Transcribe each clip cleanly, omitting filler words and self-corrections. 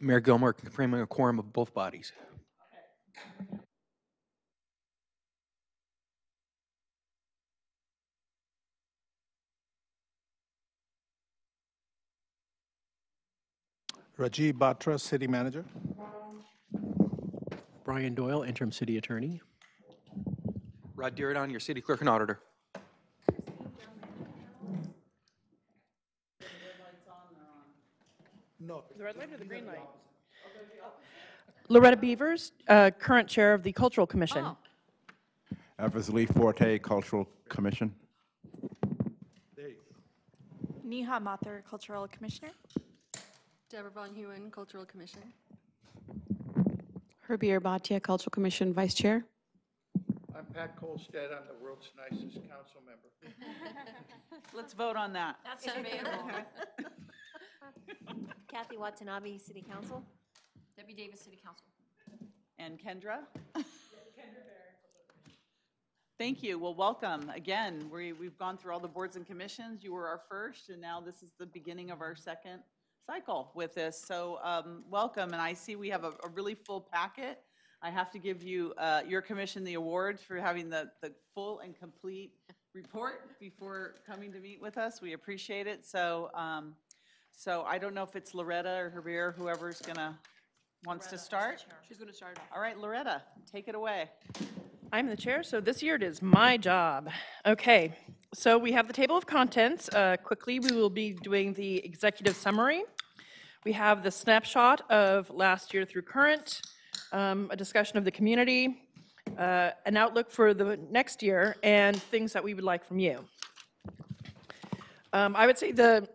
Mayor Gilmore confirming a quorum of both bodies. Rajiv Batra, City Manager. Brian Doyle, Interim City Attorney. Rod Diridon, your city clerk and auditor. No. The red light or the green light? Loretta Beavers, current chair of the Cultural Commission. Oh. Eversley Forte, Cultural Commission. There you go. Neha Mathur, Cultural Commissioner. Deborah Von Hewen, Cultural Commission. Herbie Erbatia, Cultural Commission Vice Chair. I'm Pat Kolstad. I'm the world's nicest council member. Let's vote on that. That's debatable. Kathy Watanabe, City Council. Debbie Davis, City Council. And Kendra? Thank you. Well, welcome. Again, we've gone through all the boards and commissions. You were our first, and now this is the beginning of our second cycle with this. So welcome, and I see we have a really full packet. I have to give you, your commission the award for having the full and complete report before coming to meet with us. We appreciate it. So so I don't know if it's Loretta or Javier, whoever's wants to start. She's going to start. All right, Loretta, take it away. I'm the chair, so this year it is my job. Okay, so we have the table of contents. Quickly, we will be doing the executive summary. We have the snapshot of last year through current, a discussion of the community, an outlook for the next year, and things that we would like from you. I would say the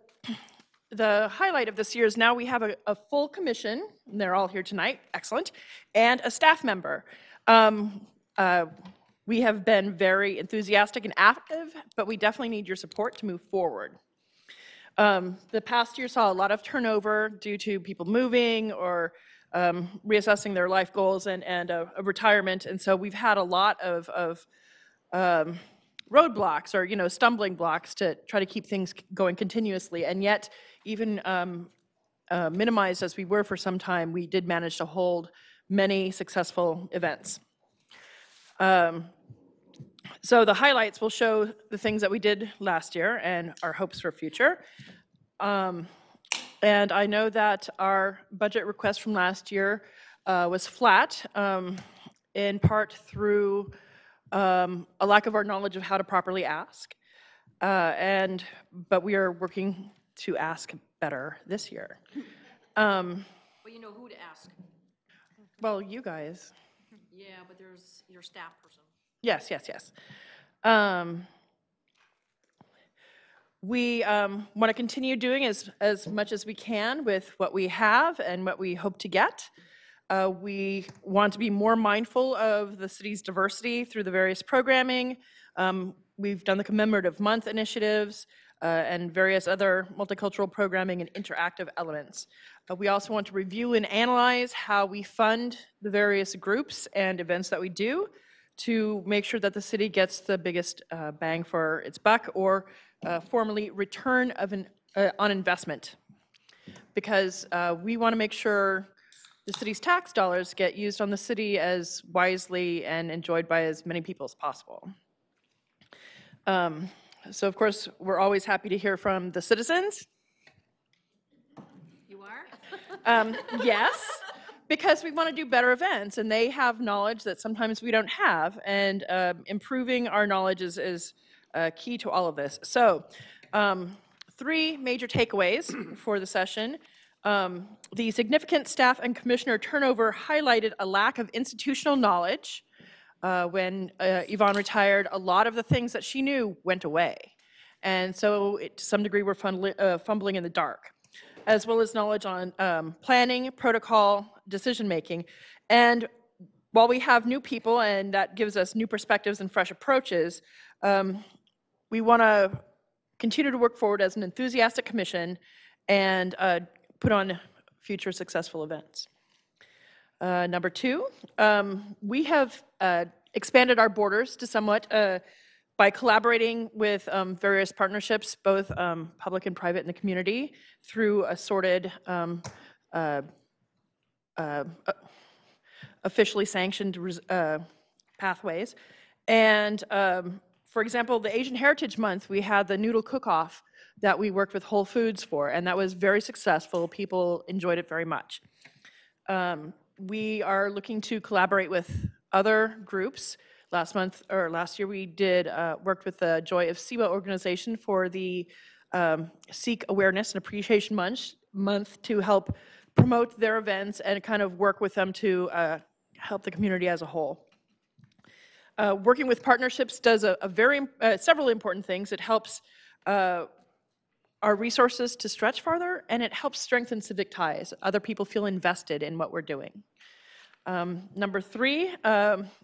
highlight of this year is now we have a full commission, and they're all here tonight, excellent, and a staff member. We have been very enthusiastic and active, but we definitely need your support to move forward. The past year saw a lot of turnover due to people moving or reassessing their life goals and a retirement, and so we've had a lot of roadblocks or stumbling blocks to try to keep things going continuously, and yet even minimized as we were for some time, we did manage to hold many successful events. So the highlights will show the things that we did last year and our hopes for future. And I know that our budget request from last year was flat, in part through a lack of our knowledge of how to properly ask. But we are working to ask better this year. Well, you know who to ask. Well, you guys. Yeah, but there's your staff person. Yes. We want to continue doing as much as we can with what we have and what we hope to get. We want to be more mindful of the city's diversity through the various programming. We've done the commemorative month initiatives and various other multicultural programming and interactive elements. We also want to review and analyze how we fund the various groups and events that we do to make sure that the city gets the biggest bang for its buck, or formally return on investment. Because we want to make sure the city's tax dollars get used on the city as wisely and enjoyed by as many people as possible. So of course, we're always happy to hear from the citizens. You are? Yes, because we want to do better events, and they have knowledge that sometimes we don't have, and improving our knowledge is key to all of this. So, 3 major takeaways for the session. The significant staff and commissioner turnover highlighted a lack of institutional knowledge. When Yvonne retired, a lot of the things that she knew went away. And so, to some degree, we're fumbling in the dark, as well as knowledge on planning, protocol, decision-making. And while we have new people, and that gives us new perspectives and fresh approaches, we want to continue to work forward as an enthusiastic commission and put on future successful events. Number 2, we have expanded our borders to somewhat by collaborating with various partnerships, both public and private in the community, through assorted officially sanctioned pathways. And for example, the Asian Heritage Month, we had the noodle cook-off that we worked with Whole Foods for, and that was very successful. People enjoyed it very much. We are looking to collaborate with other groups. Last year, we did worked with the Joy of Siwa organization for the Sikh Awareness and Appreciation Month to help promote their events and kind of work with them to help the community as a whole. Working with partnerships does several important things. It helps our resources to stretch farther, and it helps strengthen civic ties. Other people feel invested in what we're doing. Number 3,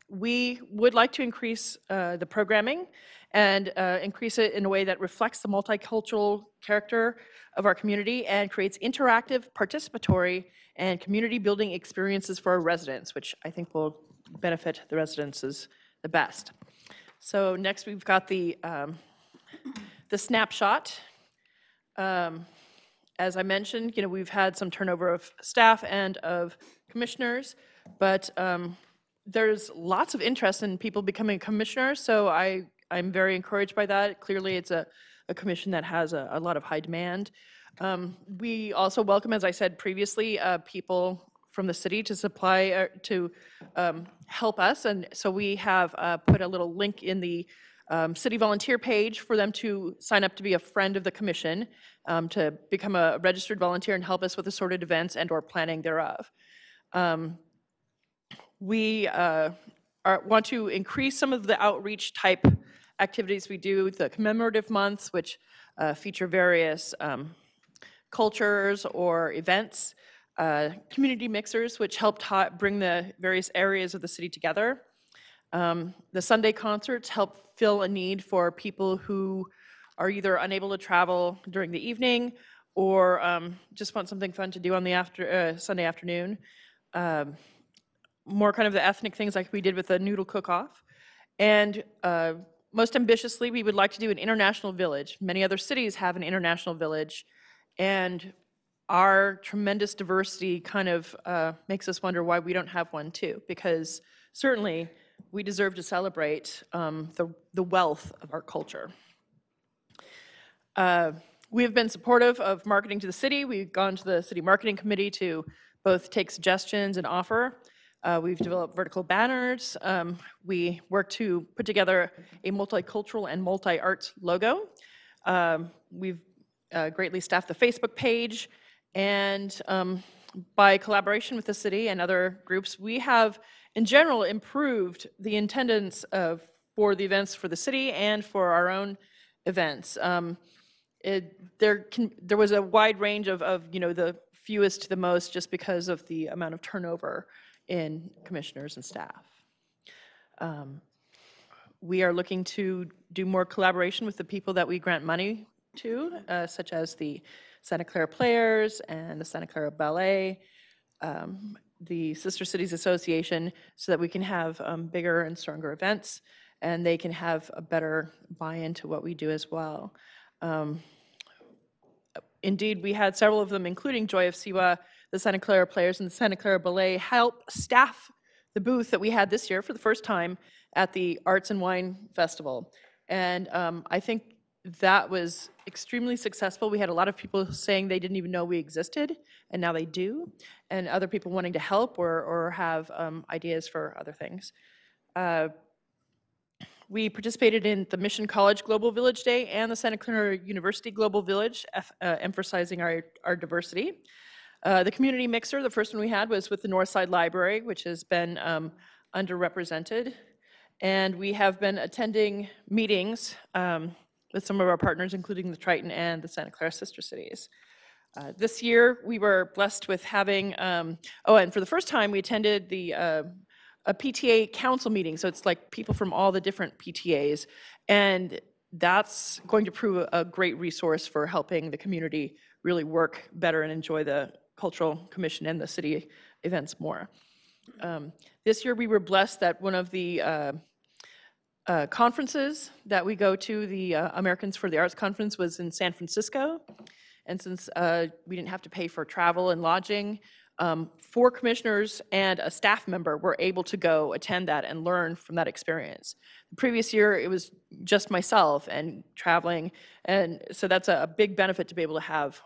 we would like to increase the programming and increase it in a way that reflects the multicultural character of our community and creates interactive, participatory, and community-building experiences for our residents, which I think will benefit the residents the best. So next, we've got the snapshot. As I mentioned, we've had some turnover of staff and of commissioners, but there's lots of interest in people becoming commissioners, so I'm very encouraged by that. Clearly, it's a commission that has a lot of high demand. We also welcome, as I said previously, people from the city to supply, to help us, and so we have put a little link in the city volunteer page for them to sign up to be a friend of the commission, to become a registered volunteer and help us with assorted events and or planning thereof. We want to increase some of the outreach type activities we do, the commemorative months, which feature various cultures or events, community mixers, which help bring the various areas of the city together. The Sunday concerts help fill a need for people who are either unable to travel during the evening or just want something fun to do on the Sunday afternoon. More kind of the ethnic things like we did with the noodle cook-off. And most ambitiously, we would like to do an international village. Many other cities have an international village, and our tremendous diversity kind of makes us wonder why we don't have one too, because certainly we deserve to celebrate the wealth of our culture. We have been supportive of marketing to the city. We've gone to the city marketing committee to both take suggestions and offer. We've developed vertical banners. We work to put together a multicultural and multi-arts logo. We've greatly staffed the Facebook page, and by collaboration with the city and other groups, we have in general improved the attendance for the events for the city and for our own events. There was a wide range of the fewest to the most, just because of the amount of turnover in commissioners and staff. We are looking to do more collaboration with the people that we grant money to, such as the Santa Clara Players and the Santa Clara Ballet, the Sister Cities Association, so that we can have bigger and stronger events, and they can have a better buy-in to what we do as well. Indeed, we had several of them, including Joy of Siwa, the Santa Clara Players, and the Santa Clara Ballet, help staff the booth that we had this year for the first time at the Arts and Wine Festival. And I think that was extremely successful. We had a lot of people saying they didn't even know we existed, and now they do, and other people wanting to help or have ideas for other things. We participated in the Mission College Global Village Day and the Santa Clara University Global Village, emphasizing our diversity. The community mixer, the first one we had, was with the Northside Library, which has been underrepresented. And we have been attending meetings with some of our partners, including the Triton and the Santa Clara Sister Cities. This year, we were blessed with having, and for the first time, we attended a PTA council meeting. So it's like people from all the different PTAs. And that's going to prove a great resource for helping the community really work better and enjoy the Cultural Commission and the city events more. This year, we were blessed that one of the conferences that we go to, the Americans for the Arts Conference, was in San Francisco. And since we didn't have to pay for travel and lodging, 4 commissioners and a staff member were able to go attend that and learn from that experience. The previous year, it was just myself and traveling, and so that's a big benefit to be able to have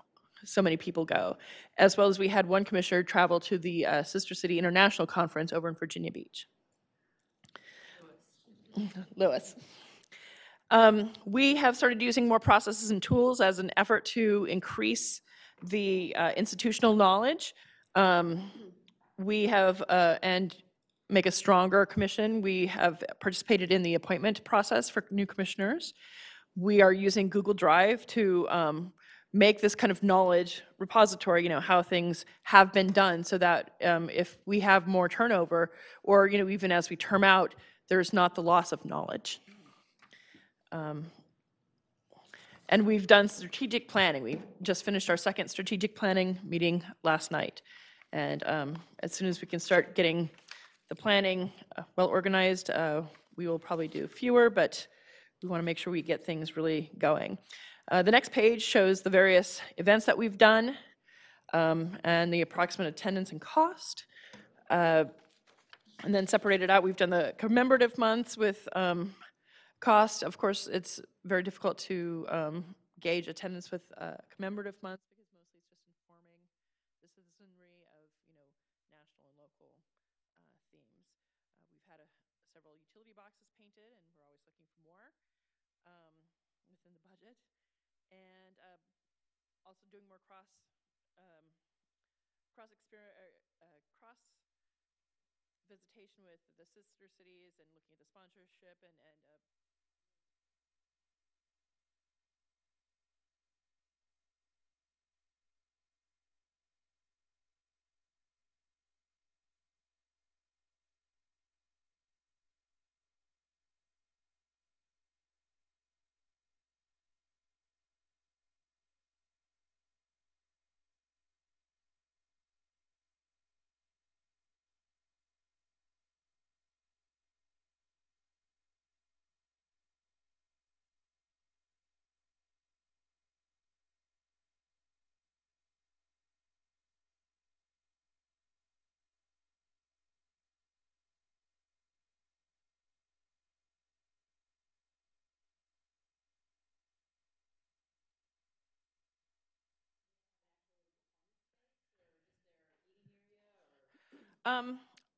so many people go, as well as we had one commissioner travel to the Sister City International Conference over in Virginia Beach. Lewis. We have started using more processes and tools as an effort to increase the institutional knowledge. We have, and make a stronger commission. We have participated in the appointment process for new commissioners. We are using Google Drive to make this kind of knowledge repository, how things have been done, so that if we have more turnover, or even as we term out, there's not the loss of knowledge. And we've done strategic planning. We just finished our second strategic planning meeting last night. And as soon as we can start getting the planning well organized, we will probably do fewer, but we want to make sure we get things really going. The next page shows the various events that we've done and the approximate attendance and cost. And then separated out, we've done the commemorative months with cost. Of course, it's very difficult to gauge attendance with commemorative months because mostly it's just informing the citizenry of national and local themes. We've had several utility boxes painted, and we're always looking for more within the budget, and also doing more cross visitation with the sister cities and looking at the sponsorship and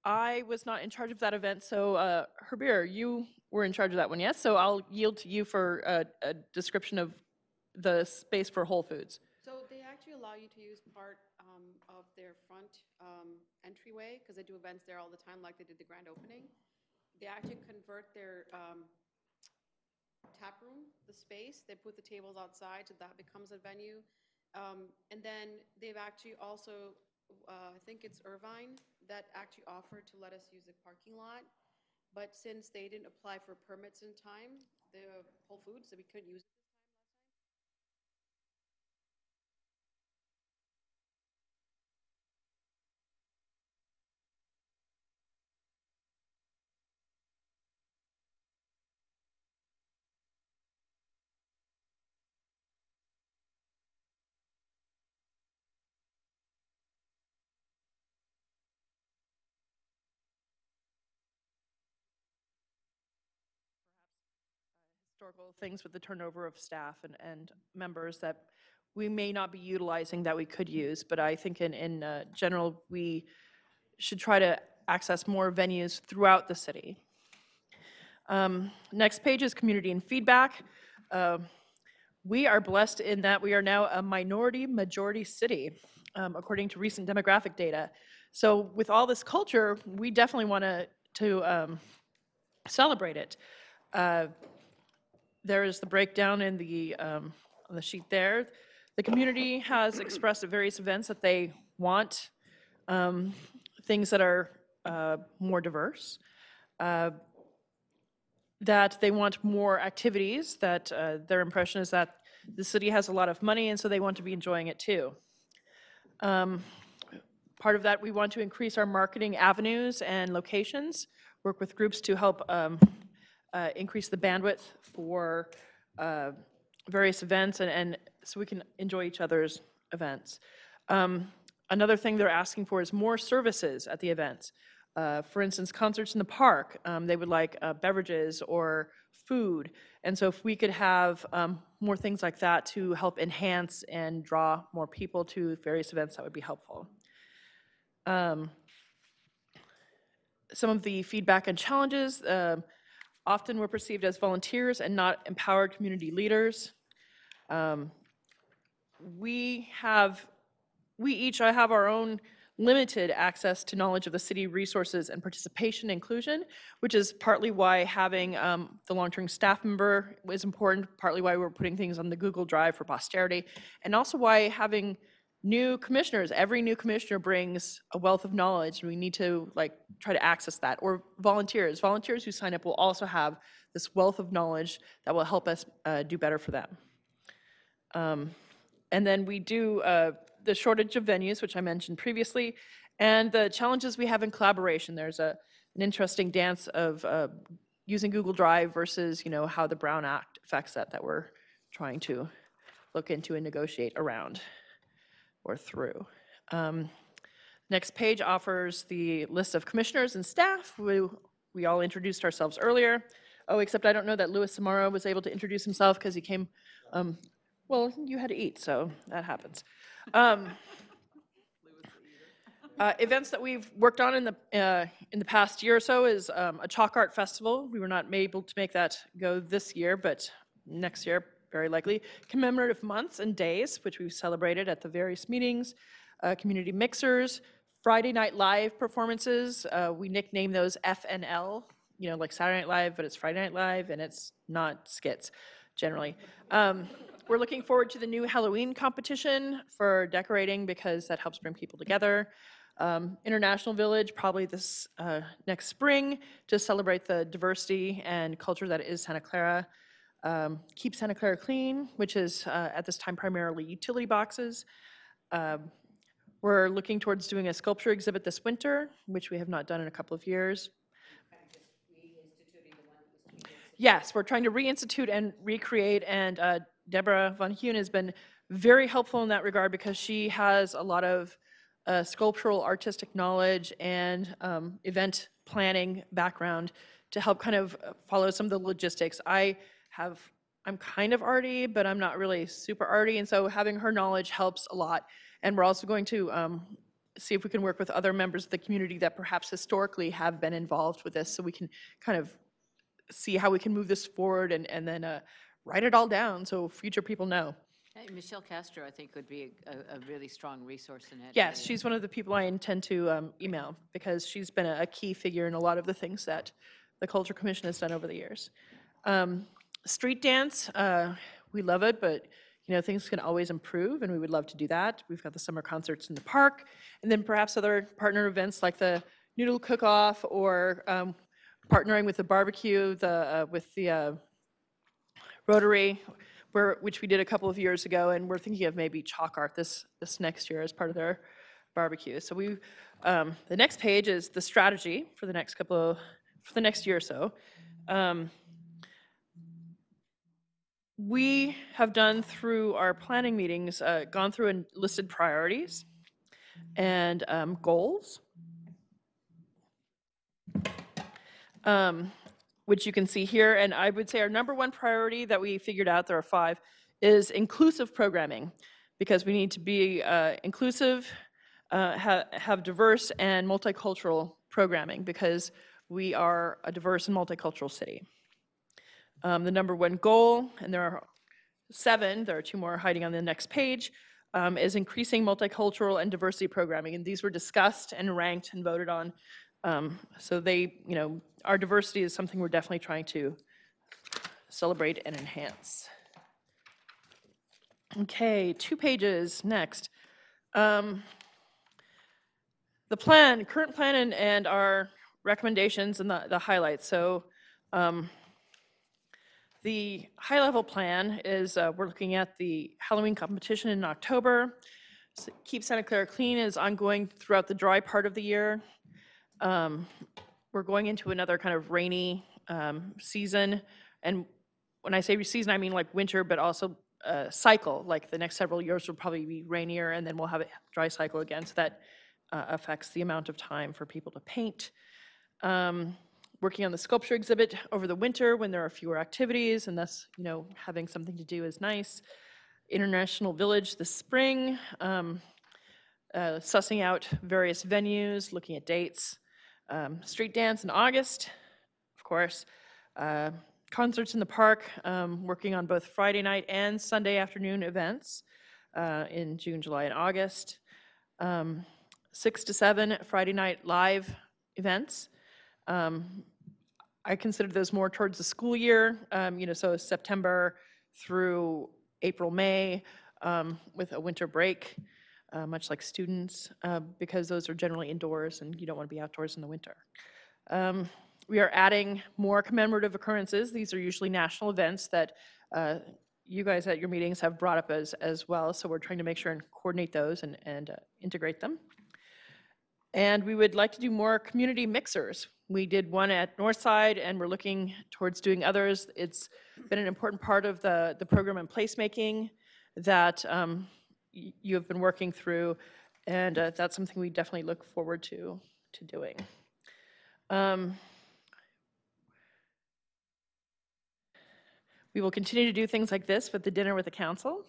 I was not in charge of that event, so Herbir, you were in charge of that one, yes? So I'll yield to you for a description of the space for Whole Foods. So they actually allow you to use part of their front entryway, because they do events there all the time, like they did the grand opening. They actually convert their tap room, the space, they put the tables outside, so that becomes a venue. And then they've actually also, I think it's Irvine, that actually offered to let us use the parking lot. But since they didn't apply for permits in time, the Whole Foods, so we couldn't use it. Historical things with the turnover of staff and members that we may not be utilizing that we could use, but I think in general, we should try to access more venues throughout the city. Next page is community and feedback. We are blessed in that we are now a minority-majority city, according to recent demographic data. So with all this culture, we definitely want to celebrate it. There is the breakdown in on the sheet there. The community has expressed at various events that they want things that are more diverse, that they want more activities, that their impression is that the city has a lot of money and so they want to be enjoying it too. Part of that, we want to increase our marketing avenues and locations, work with groups to help increase the bandwidth for various events and so we can enjoy each other's events. Another thing they're asking for is more services at the events. For instance, concerts in the park, they would like beverages or food. And so if we could have more things like that to help enhance and draw more people to various events, that would be helpful. Some of the feedback and challenges, often we're perceived as volunteers and not empowered community leaders. We each have our own limited access to knowledge of the city resources and participation inclusion, which is partly why having the long-term staff member is important, partly why we're putting things on the Google Drive for posterity, and also why having new commissioners, every new commissioner brings a wealth of knowledge, and we need to try to access that. Or volunteers who sign up will also have this wealth of knowledge that will help us do better for them. And then we do the shortage of venues, which I mentioned previously, and the challenges we have in collaboration. There's an interesting dance of using Google Drive versus, how the Brown Act affects that we're trying to look into and negotiate around or through. Next page offers the list of commissioners and staff. We all introduced ourselves earlier. Oh, except I don't know that Louis Samara was able to introduce himself because he came, well, you had to eat, so that happens. Events that we've worked on in the past year or so is a chalk art festival. We were not able to make that go this year, but next year, very likely. Commemorative months and days, which we've celebrated at the various meetings. Community mixers, Friday Night Live performances. We nickname those FNL, like Saturday Night Live, but it's Friday Night Live, and it's not skits, generally. We're looking forward to the new Halloween competition for decorating because that helps bring people together. International Village, probably this next spring, to celebrate the diversity and culture that is Santa Clara. Keep Santa Clara Clean, which is at this time primarily utility boxes. We're looking towards doing a sculpture exhibit this winter, which we have not done in a couple of years. Yes, we're trying to reinstitute and recreate, and Deborah Von Huen has been very helpful in that regard because she has a lot of sculptural artistic knowledge and event planning background to help kind of follow some of the logistics. I'm kind of arty, but I'm not really super arty, and so having her knowledge helps a lot. And we're also going to see if we can work with other members of the community that perhaps historically have been involved with this, so we can kind of see how we can move this forward and then write it all down so future people know. Michelle Castro, I think, would be a really strong resource in that Yes, area. she's one of the people I intend to email because she's been a key figure in a lot of the things that the Culture Commission has done over the years. Street dance, we love it, but things can always improve, and we would love to do that. We've got the summer concerts in the park, and then perhaps other partner events like the Noodle Cook-Off or partnering with the barbecue, with the Rotary, which we did a couple of years ago, and we're thinking of maybe chalk art this next year as part of their barbecue. So the next page is the strategy for the next year or so. We have done through our planning meetings, gone through and listed priorities and goals, which you can see here. And I would say our number one priority that we figured out, there are 5, is inclusive programming, because we need to be inclusive, have diverse and multicultural programming, because we are a diverse and multicultural city. The number one goal, and there are 7, there are 2 more hiding on the next page, is increasing multicultural and diversity programming. And these were discussed and ranked and voted on. So our diversity is something we're definitely trying to celebrate and enhance. Okay, 2 pages next. The current plan and our recommendations and the highlights. So the high-level plan is we're looking at the Halloween competition in October. So Keep Santa Clara Clean is ongoing throughout the dry part of the year. We're going into another kind of rainy season. And when I say season, I mean like winter, but also cycle, like the next several years will probably be rainier, and then we'll have a dry cycle again, so that affects the amount of time for people to paint. Working on the sculpture exhibit over the winter when there are fewer activities, and thus, having something to do is nice. International Village this spring, sussing out various venues, looking at dates. Street dance in August, of course. Concerts in the park, working on both Friday night and Sunday afternoon events in June, July, and August. 6 to 7 Friday night live events. I consider those more towards the school year, so September through April, May, with a winter break, much like students, because those are generally indoors and you don't want to be outdoors in the winter. We are adding more commemorative occurrences. These are usually national events that you guys at your meetings have brought up as well, so we're trying to make sure and coordinate those and integrate them. And we would like to do more community mixers. We did one at Northside, and we're looking towards doing others. It's been an important part of the program and placemaking that you have been working through, and that's something we definitely look forward to doing. We will continue to do things like this with the dinner with the council.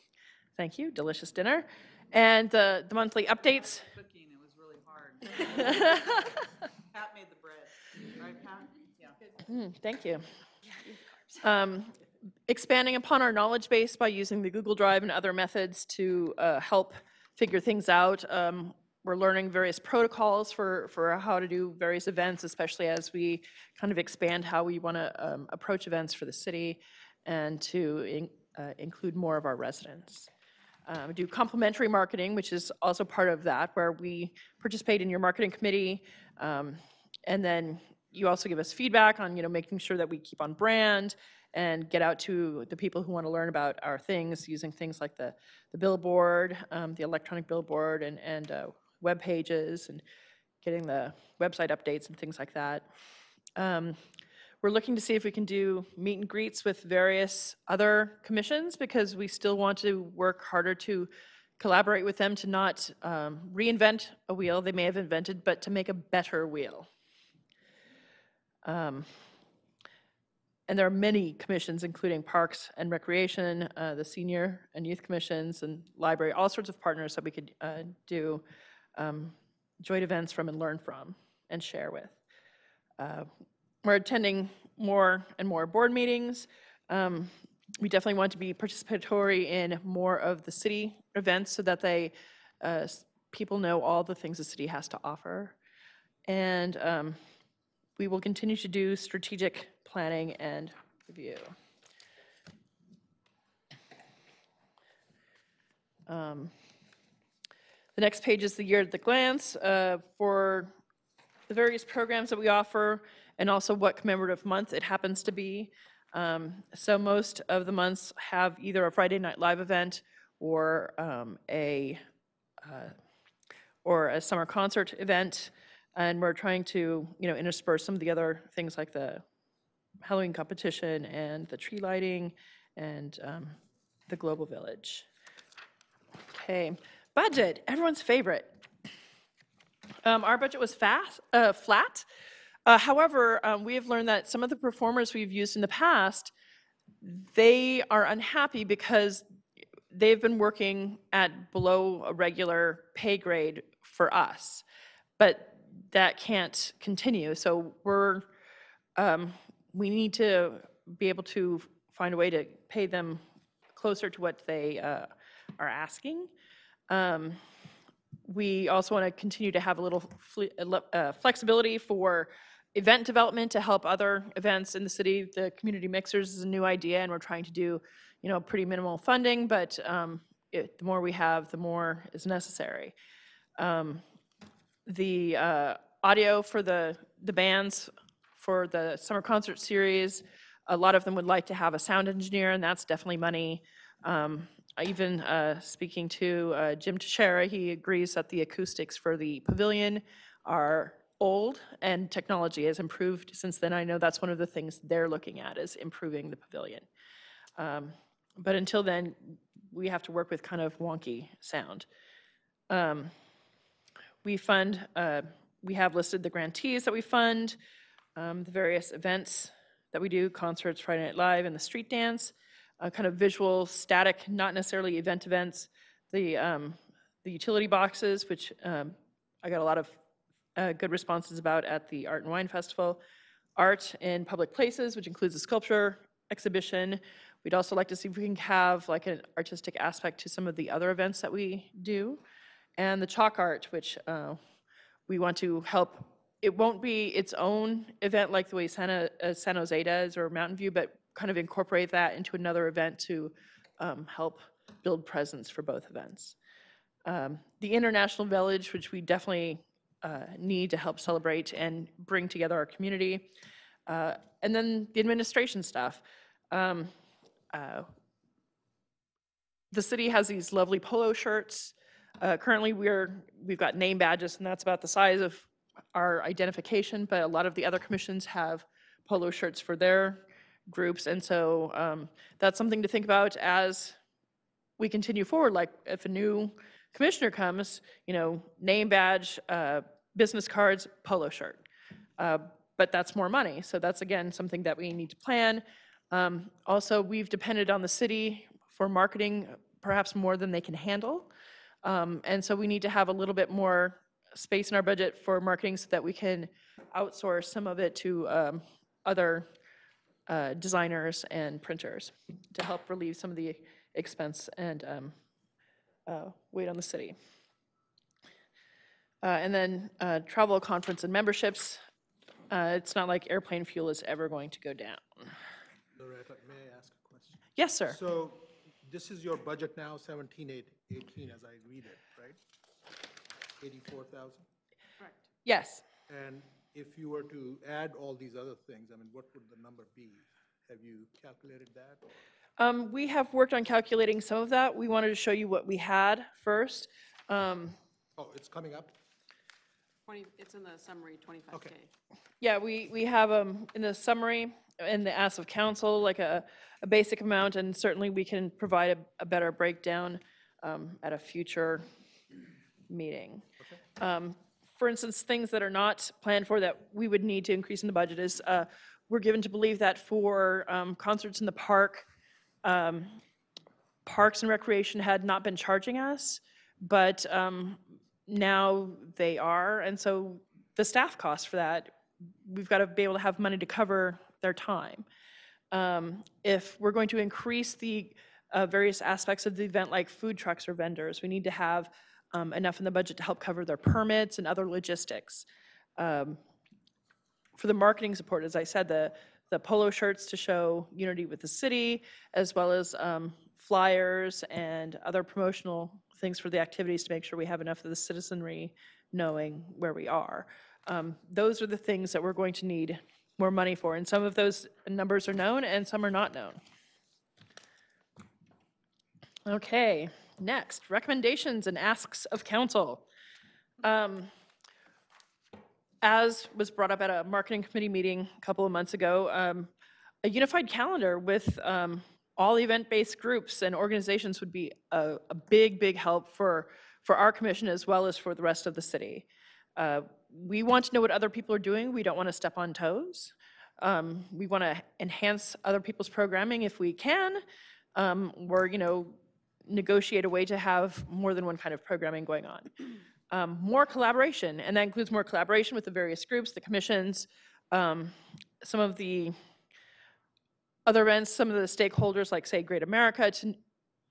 Thank you, delicious dinner. And the monthly updates. Cooking, it was really hard. Pat made the bread, right, Pat? Yeah. Thank you. Expanding upon our knowledge base by using the Google Drive and other methods to help figure things out. We're learning various protocols for how to do various events, especially as we kind of expand how we want to approach events for the city and to include more of our residents. We do complementary marketing, which is also part of that, where we participate in your marketing committee, and then you also give us feedback on, making sure that we keep on brand and get out to the people who want to learn about our things, using things like the billboard, the electronic billboard, and web pages, and getting the website updates and things like that. We're looking to see if we can do meet and greets with various other commissions, because we still want to work harder to collaborate with them to not reinvent a wheel they may have invented, but to make a better wheel. And there are many commissions, including Parks and Recreation, the Senior and Youth Commissions, and Library, all sorts of partners that we could do joint events from and learn from and share with. We're attending more and more board meetings. We definitely want to be participatory in more of the city events so that people know all the things the city has to offer. And we will continue to do strategic planning and review. The next page is the year at the glance for the various programs that we offer, and also what commemorative month it happens to be. So most of the months have either a Friday Night Live event or a summer concert event, and we're trying to intersperse some of the other things like the Halloween competition and the tree lighting and the Global Village. Okay, budget, everyone's favorite. Our budget was flat. However, we have learned that some of the performers we've used in the past, they are unhappy because they've been working at below a regular pay grade for us, but that can't continue. So we need to be able to find a way to pay them closer to what they are asking. We also want to continue to have a little flexibility for event development to help other events in the city. The community mixers is a new idea, and we're trying to do, pretty minimal funding, but the more we have, the more is necessary. The audio for the bands for the summer concert series, a lot of them would like to have a sound engineer, and that's definitely money. Even speaking to Jim Teixeira, he agrees that the acoustics for the pavilion are old and technology has improved since then. I know that's one of the things they're looking at, is improving the pavilion. But until then, we have to work with kind of wonky sound. We fund, we have listed the grantees that we fund, the various events that we do, concerts, Friday Night Live, and the street dance, kind of visual, static, not necessarily events, the utility boxes, which I got a lot of good responses about at the Art and Wine Festival, art in public places, which includes a sculpture exhibition. We'd also like to see if we can have like an artistic aspect to some of the other events that we do. And the chalk art, which we want to help. It won't be its own event like the way San Jose does or Mountain View, but kind of incorporate that into another event to help build presence for both events. The International Village, which we definitely need to help celebrate and bring together our community. And then the administration stuff. The city has these lovely polo shirts. Currently, we've got name badges, and that's about the size of our identification, but a lot of the other commissions have polo shirts for their groups, and so that's something to think about as we continue forward. Like if a new commissioner comes, you know, name badge, business cards, polo shirt. But that's more money, so that's again something that we need to plan. Also, we've depended on the city for marketing perhaps more than they can handle. And so we need to have a little bit more space in our budget for marketing so that we can outsource some of it to other designers and printers to help relieve some of the expense and weight on the city. And then travel, conference, and memberships. It's not like airplane fuel is ever going to go down. Loretta, may I ask a question? Yes, sir. So this is your budget now, 17,818 as I read it, right? 84,000? Correct. Yes. And if you were to add all these other things, I mean, what would the number be? Have you calculated that? We have worked on calculating some of that. We wanted to show you what we had first. Oh, it's coming up? It's in the summary, 25K. Okay. Yeah, we have in the summary, in the ask of council, like a basic amount, and certainly we can provide a better breakdown at a future meeting. Okay. For instance, things that are not planned for that we would need to increase in the budget is we're given to believe that for concerts in the park, Parks and Recreation had not been charging us, but now they are, and so the staff costs for that, we've got to be able to have money to cover their time. If we're going to increase the various aspects of the event, like food trucks or vendors, we need to have enough in the budget to help cover their permits and other logistics. For the marketing support, as I said, the polo shirts to show unity with the city, as well as flyers and other promotional things for the activities to make sure we have enough of the citizenry knowing where we are. Those are the things that we're going to need more money for, and some of those numbers are known and some are not known. Okay, next, recommendations and asks of council. As was brought up at a marketing committee meeting a couple of months ago, a unified calendar with all event-based groups and organizations would be a big help for our commission as well as for the rest of the city. We want to know what other people are doing. We don't want to step on toes. We want to enhance other people's programming if we can, or, you know, negotiate a way to have more than one kind of programming going on. More collaboration, and that includes more collaboration with the various groups, the commissions, some of the other events, some of the stakeholders, like, say, Great America, to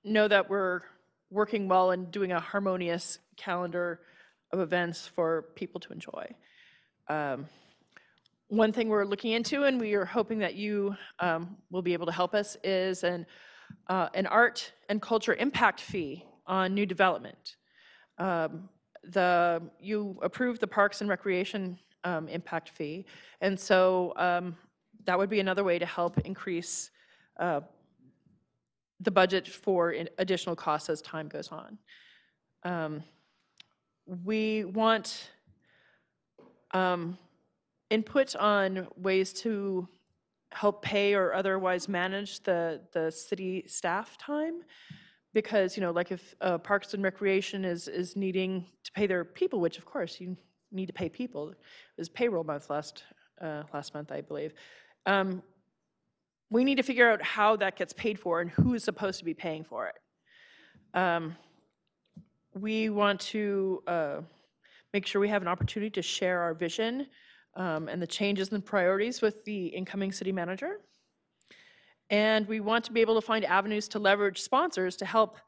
know that we're working well and doing a harmonious calendar of events for people to enjoy. One thing we're looking into, and we are hoping that you will be able to help us, is an art and culture impact fee on new development. You approved the Parks and Recreation impact fee, and so that would be another way to help increase the budget for additional costs as time goes on. We want input on ways to help pay or otherwise manage the city staff time. Because, like if Parks and Recreation is needing to pay their people, which of course you need to pay people. It was payroll month last month, I believe. We need to figure out how that gets paid for and who is supposed to be paying for it. We want to make sure we have an opportunity to share our vision and the changes and priorities with the incoming city manager. And we want to be able to find avenues to leverage sponsors to help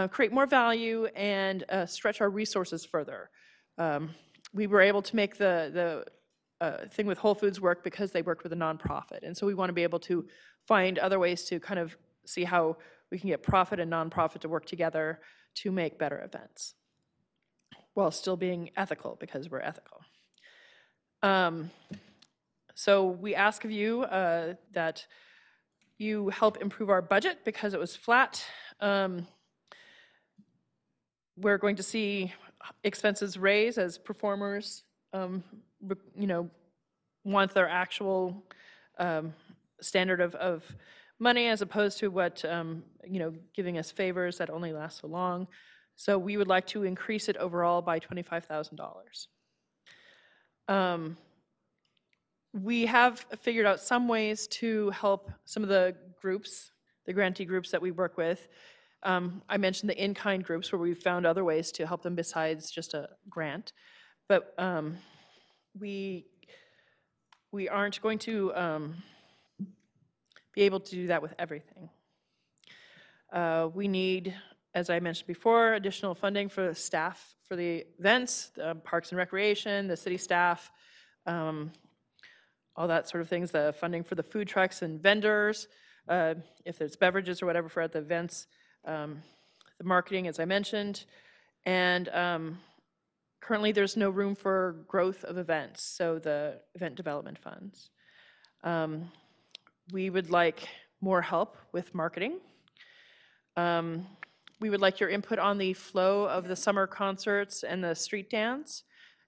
create more value and stretch our resources further. We were able to make the thing with Whole Foods work because they worked with a nonprofit. And so we want to be able to find other ways to kind of see how we can get profit and nonprofit to work together to make better events while still being ethical, because we're ethical. So we ask of you that you help improve our budget because it was flat. We're going to see expenses raise as performers, want their actual standard of money as opposed to what, giving us favors that only last so long. So we would like to increase it overall by $25,000. We have figured out some ways to help some of the groups, the grantee groups that we work with. I mentioned the in-kind groups where we've found other ways to help them besides just a grant. But we aren't going to be able to do that with everything. We need, as I mentioned before, additional funding for the staff for the events, the Parks and Recreation, the city staff, all that sort of things, the funding for the food trucks and vendors, if there's beverages or whatever for at the events, the marketing, as I mentioned, and currently there's no room for growth of events, so the event development funds. We would like more help with marketing. We would like your input on the flow of the summer concerts and the street dance.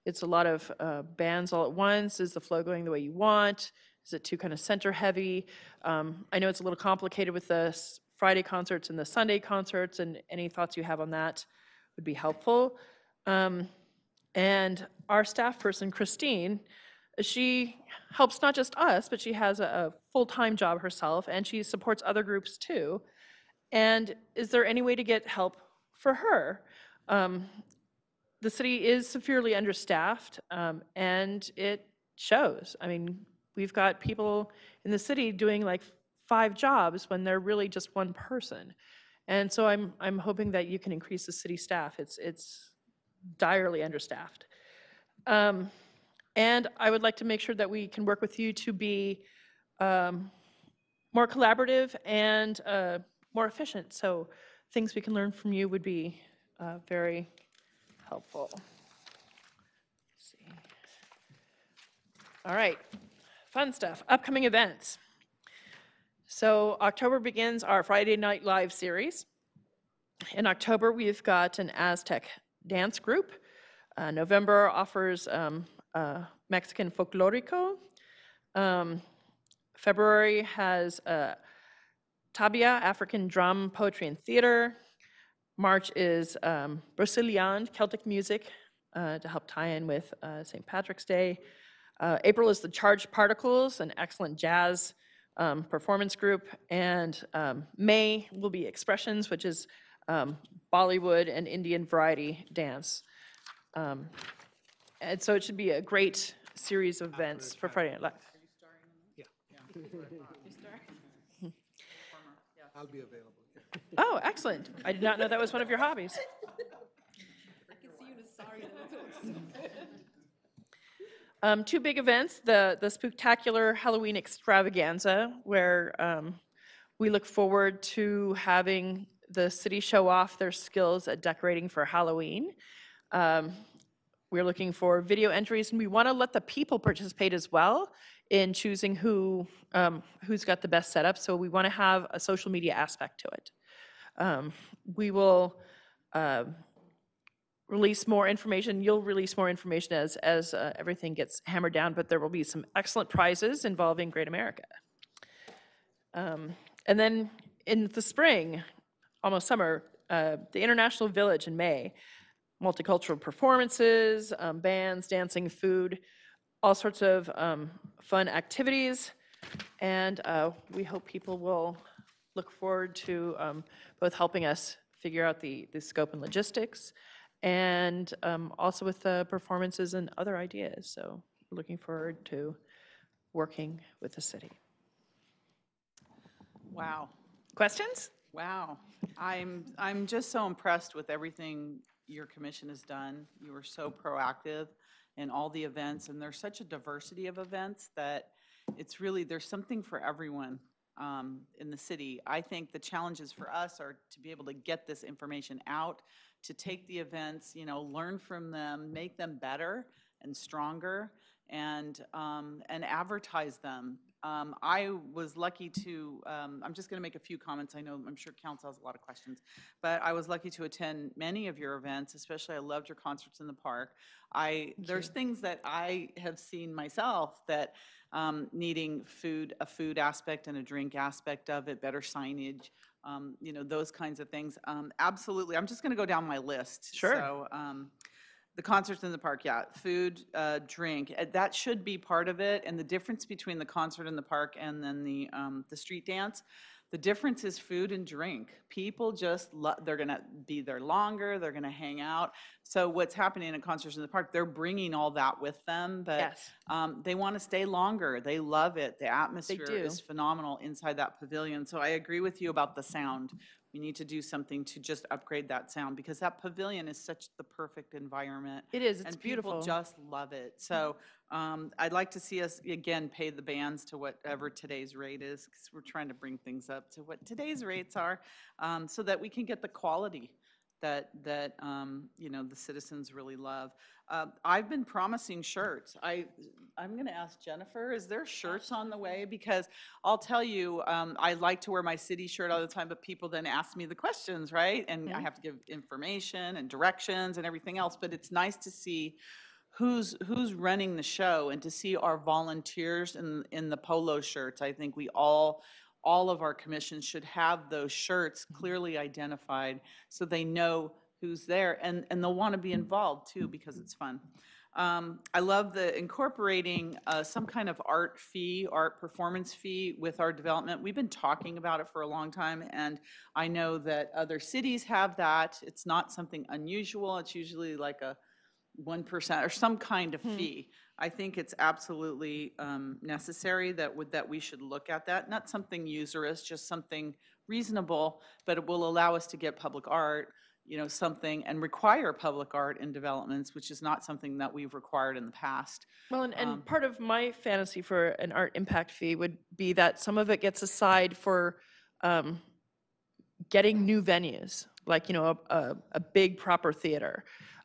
It's a lot of bands all at once. Is the flow going the way you want? Is it too kind of center heavy? I know it's a little complicated with the Friday concerts and the Sunday concerts, and any thoughts you have on that would be helpful. And our staff person, Christine, she helps not just us, but she has a full-time job herself, and she supports other groups too. And is there any way to get help for her? The city is severely understaffed, and it shows. I mean, we've got people in the city doing like 5 jobs when they're really just one person. And so I'm hoping that you can increase the city staff. It's direly understaffed. And I would like to make sure that we can work with you to be more collaborative and more efficient. So things we can learn from you would be very helpful. Let's see. All right, fun stuff. Upcoming events. So October begins our Friday Night Live series. In October, we've got an Aztec dance group. November offers Mexican Folklorico. February has Tabia, African Drum, Poetry, and Theater. March is Brazilian, Celtic music, to help tie in with St. Patrick's Day. April is the Charged Particles, an excellent jazz performance group. And May will be Expressions, which is Bollywood and Indian variety dance. And so it should be a great series of events for Friday Night Live. Yeah. I'll be available. Oh, excellent. I did not know that was one of your hobbies. I can see you in a sari that looks 2 big events, the Spooktacular Halloween Extravaganza, where we look forward to having the city show off their skills at decorating for Halloween. We're looking for video entries, and we want to let the people participate as well in choosing who's got the best setup. So we want to have a social media aspect to it. We will release more information. You'll release more information as everything gets hammered down, but there will be some excellent prizes involving Great America. And then in the spring, almost summer, the International Village in May, multicultural performances, bands, dancing, food, all sorts of fun activities. And we hope people will look forward to both helping us figure out the scope and logistics, and also with the performances and other ideas. So we're looking forward to working with the city. Wow. Questions? Wow. I'm just so impressed with everything your commission has done. You were so proactive in all the events, and there's such a diversity of events that it's really, there's something for everyone in the city. I think the challenges for us are to be able to get this information out, to take the events, learn from them, make them better and stronger, and advertise them. I was lucky to, I'm just going to make a few comments. I'm sure council has a lot of questions, but I was lucky to attend many of your events, especially I loved your concerts in the park. There's things that I have seen myself that needing a food aspect and a drink aspect of it, better signage, those kinds of things. Absolutely. I'm just going to go down my list. Sure. So, the concerts in the park, yeah. Food, drink, that should be part of it. And the difference between the concert in the park and then the street dance, the difference is food and drink. People just, they're going to be there longer, they're going to hang out. So what's happening at concerts in the park, they're bringing all that with them, but Yes. They want to stay longer. They love it. The atmosphere do. is phenomenal inside that pavilion. So I agree with you about the sound. We need to do something to just upgrade that sound, because that pavilion is such the perfect environment. It is. It's and beautiful. People just love it. So I'd like to see us, again, pay the bands to whatever today's rate is, because we're trying to bring things up to what today's rates are, so that we can get the quality that the citizens really love. I've been promising shirts. I'm going to ask Jennifer, is there shirts on the way? Because I'll tell you, I like to wear my city shirt all the time, but people then ask me the questions, right? And I have to give information and directions and everything else. But it's nice to see who's running the show, and to see our volunteers in the polo shirts. I think we all of our commissions should have those shirts clearly identified, so they know who's there, and they'll want to be involved too, because it's fun. I love the incorporating some kind of art performance fee with our development. We've been talking about it for a long time, and I know that other cities have that. It's not something unusual. It's usually like a 1% or some kind of fee. I think it's absolutely necessary that we should look at that. Not something usurious, just something reasonable, but it will allow us to get public art, something, and require public art in developments, which is not something that we've required in the past. Well, and part of my fantasy for an art impact fee would be that some of it gets aside for getting new venues, like, a big proper theater,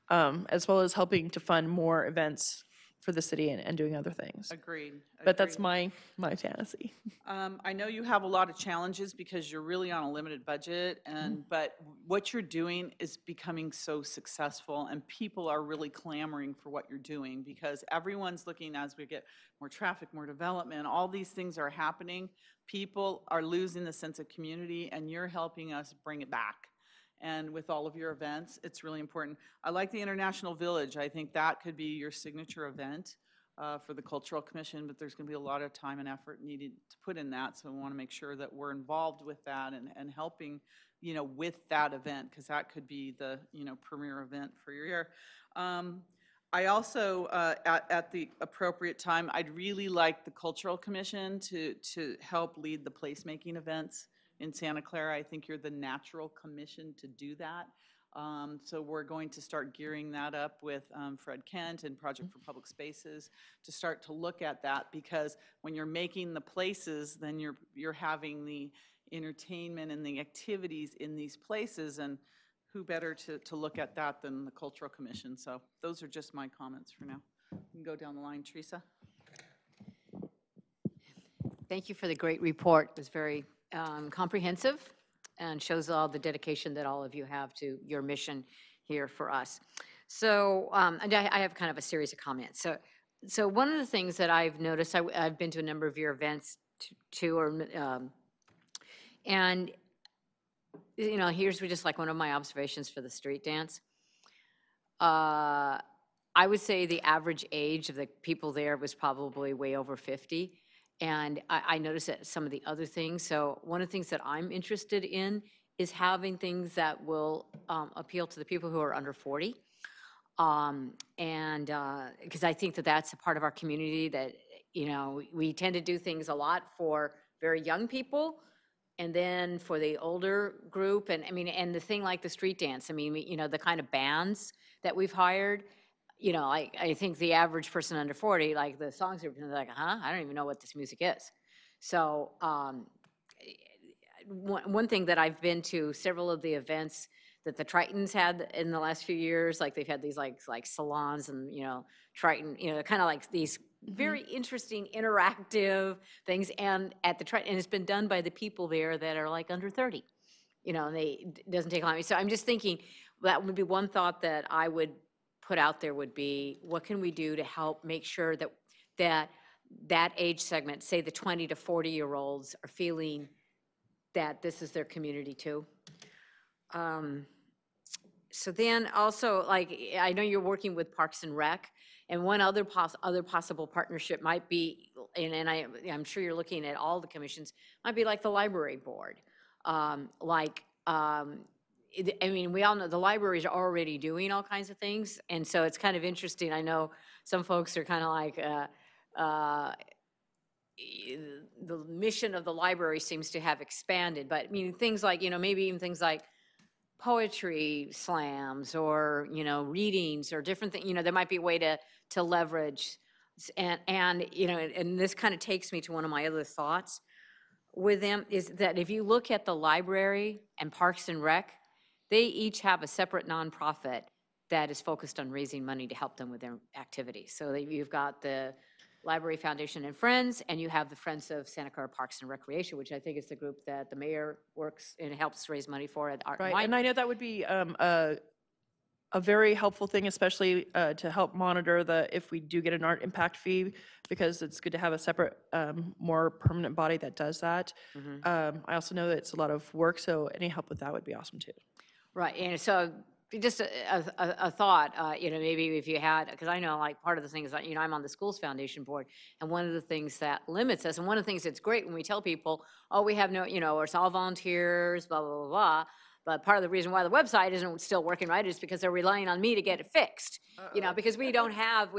as well as helping to fund more events for the city and doing other things. Agreed. But that's my fantasy. I know you have a lot of challenges because you're really on a limited budget, but what you're doing is becoming so successful, and people are really clamoring for what you're doing, because everyone's looking, as we get more traffic, more development, all these things are happening. People are losing the sense of community, and you're helping us bring it back. And with all of your events, it's really important. I like the International Village. I think that could be your signature event for the Cultural Commission, but there's going to be a lot of time and effort needed to put in that. So we want to make sure that we're involved with that and helping, with that event, because that could be the, premier event for your year. I also, at the appropriate time, I'd really like the Cultural Commission to help lead the placemaking events in Santa Clara. I think you're the natural commission to do that. So we're going to start gearing that up with Fred Kent and Project for Public Spaces to start to look at that, because when you're making the places, then you're having the entertainment and the activities in these places, and who better to look at that than the Cultural Commission. So those are just my comments for now. You can go down the line, Teresa. Thank you for the great report. It was very comprehensive and shows all the dedication that all of you have to your mission here for us. So and I have kind of a series of comments. So one of the things that I've noticed, I've been to a number of your events, 2 or And, here's just like one of my observations for the street dance. I would say the average age of the people there was probably way over 50. And I noticed that some of the other things. So one of the things that I'm interested in is having things that will appeal to the people who are under 40. And because I think that that's a part of our community that, we tend to do things a lot for very young people. And then for the older group, and I mean, and the thing like the street dance, I mean, the kind of bands that we've hired, I think the average person under 40, like the songs are like, I don't even know what this music is. So one thing that I've been to several of the events that the Tritons had in the last few years, like they've had these like salons and, Triton, kind of like these very interesting interactive things. And at the Triton, and it's been done by the people there that are like under 30, and it doesn't take long. So I'm just thinking that would be one thought that I would put out there would be, what can we do to help make sure that age segment, say the 20 to 40-year-olds, are feeling that this is their community too. So then also, like, I know you're working with Parks and Rec, and one other possible partnership might be, and I'm sure you're looking at all the commissions, might be like the library board. I mean, we all know the libraries are already doing all kinds of things, and so it's kind of interesting. I know some folks are kind of like, the mission of the library seems to have expanded, but I mean, things like, maybe even things like poetry slams or, readings or different things, there might be a way to leverage. And this kind of takes me to one of my other thoughts with them is that if you look at the library and Parks and Rec, they each have a separate nonprofit that is focused on raising money to help them with their activities. So you've got the Library Foundation and Friends, and you have the Friends of Santa Clara Parks and Recreation, which I think is the group that the mayor works and helps raise money for at Art and Right, Wine. and I know that would be a very helpful thing, especially to help monitor if we do get an art impact fee, because it's good to have a separate, more permanent body that does that. I also know that it's a lot of work, so any help with that would be awesome too. Right, and so just a thought, maybe if you had, because I know like part of the thing is that, I'm on the Schools Foundation board, and one of the things that limits us, and one of the things that's great when we tell people, oh, we have no, it's all volunteers, blah, blah, blah, blah. But part of the reason why the website isn't still working right is because they're relying on me to get it fixed, because we don't have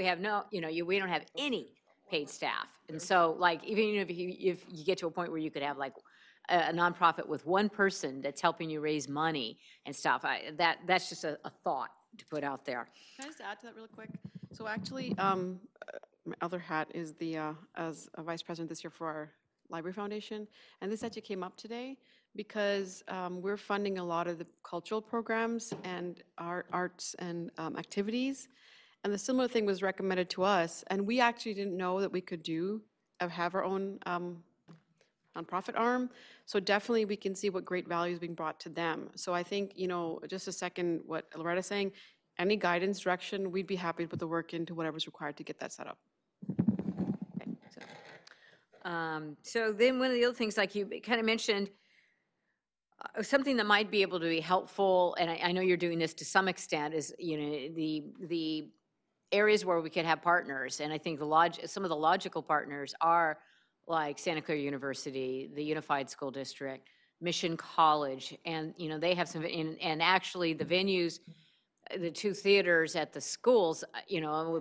any paid staff. And so like, even if you get to a point where you could have like a nonprofit with one person that's helping you raise money and stuff, that's just a thought to put out there. Can I just add to that really quick? So actually, my other hat is as a vice president this year for our Library Foundation. And this actually came up today because we're funding a lot of the cultural programs and arts and activities. And the similar thing was recommended to us. And we actually didn't know that we could have our own nonprofit arm. So definitely we can see what great value is being brought to them. So I think, just a second what Loretta's saying, any guidance, direction, we'd be happy to put the work into whatever's required to get that set up. Okay, so then one of the other things, like you kind of mentioned, something that might be able to be helpful, and I know you're doing this to some extent, is the areas where we could have partners. And I think some of the logical partners are like Santa Clara University, the Unified School District, Mission College, and they have some, and actually the venues, the two theaters at the schools,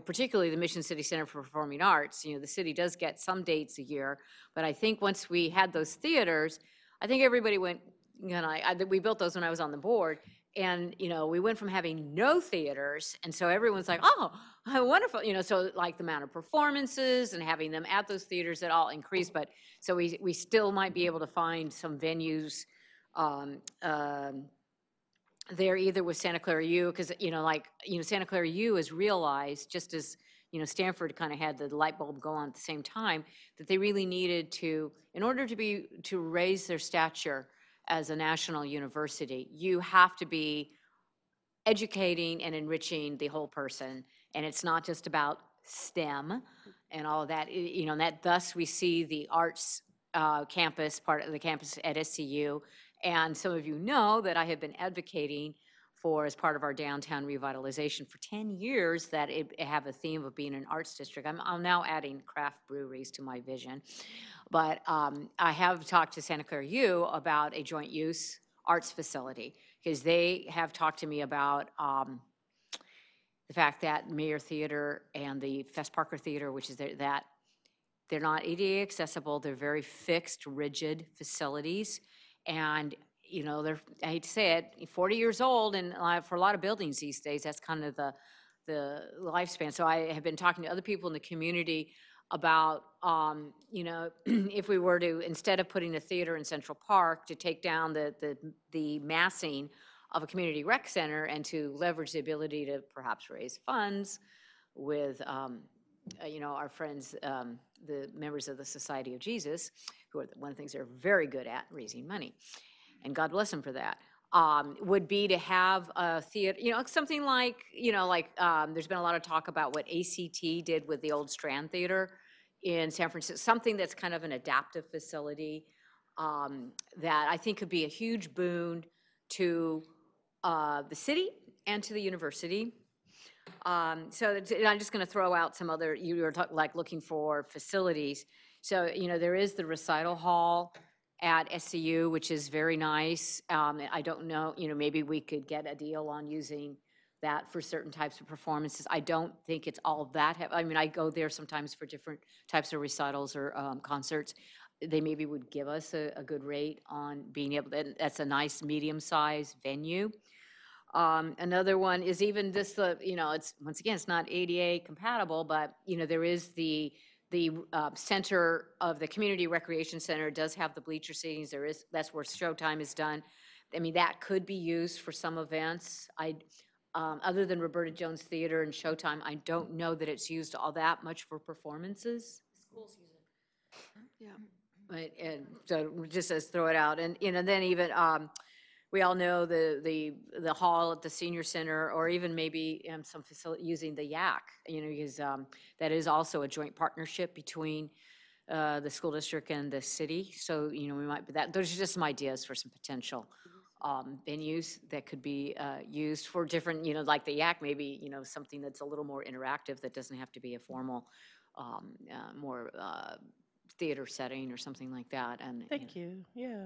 particularly the Mission City Center for Performing Arts, the city does get some dates a year, but I think once we had those theaters, I think everybody went, we built those when I was on the board, and, we went from having no theaters, and so everyone's like, oh, how wonderful, so like the amount of performances and having them at those theaters, it all increased, but so we still might be able to find some venues there either with Santa Clara U, because, Santa Clara U has realized, just as, Stanford kind of had the light bulb go on at the same time, that they really needed to, in order to raise their stature as a national university, you have to be educating and enriching the whole person. And it's not just about STEM and all of that, that thus we see the arts campus, part of the campus at SCU. And some of you know that I have been advocating for, as part of our downtown revitalization for 10 years, that it have a theme of being an arts district. I'm now adding craft breweries to my vision. But I have talked to Santa Clara U about a joint use arts facility, because they have talked to me about the fact that Mayer Theater and the Fess Parker Theater, which is that they're not ADA accessible, they're very fixed, rigid facilities. And, you know, they're, I hate to say it, 40 years old, and for a lot of buildings these days, that's kind of the lifespan. So I have been talking to other people in the community about, you know, if we were to, instead of putting a theater in Central Park, to take down the massing of a community rec center and to leverage the ability to perhaps raise funds with, you know, our friends, the members of the Society of Jesus, who are one of the things they're very good at, raising money. And God bless them for that. Would be to have a theater, you know, something like, you know, like there's been a lot of talk about what ACT did with the old Strand Theater in San Francisco, something that's kind of an adaptive facility that I think could be a huge boon to the city and to the university. So I'm just going to throw out some other, you were like looking for facilities. So, you know, there is the recital hall at SCU, which is very nice. I don't know, you know, maybe we could get a deal on using that for certain types of performances. I don't think it's all that I mean, I go there sometimes for different types of recitals or concerts. They maybe would give us a good rate on being able to, that's a nice medium-sized venue. Another one is even this, you know, it's, once again, it's not ADA compatible, but, you know, there is the center of the community recreation center does have the bleacher seatings. There is, that's where Showtime is done. I mean, that could be used for some events. Other than Roberta Jones Theater and Showtime, I don't know that it's used all that much for performances. School season. Yeah. But, and so just as throw it out. And, you know, then even, we all know the hall at the senior center, or even maybe some facility using the YAC, you know, because that is also a joint partnership between the school district and the city. So, you know, we might, those are just some ideas for some potential venues that could be used for different, you know, like the YAC, maybe, you know, something that's a little more interactive that doesn't have to be a formal, more theater setting or something like that. And Thank you, yeah.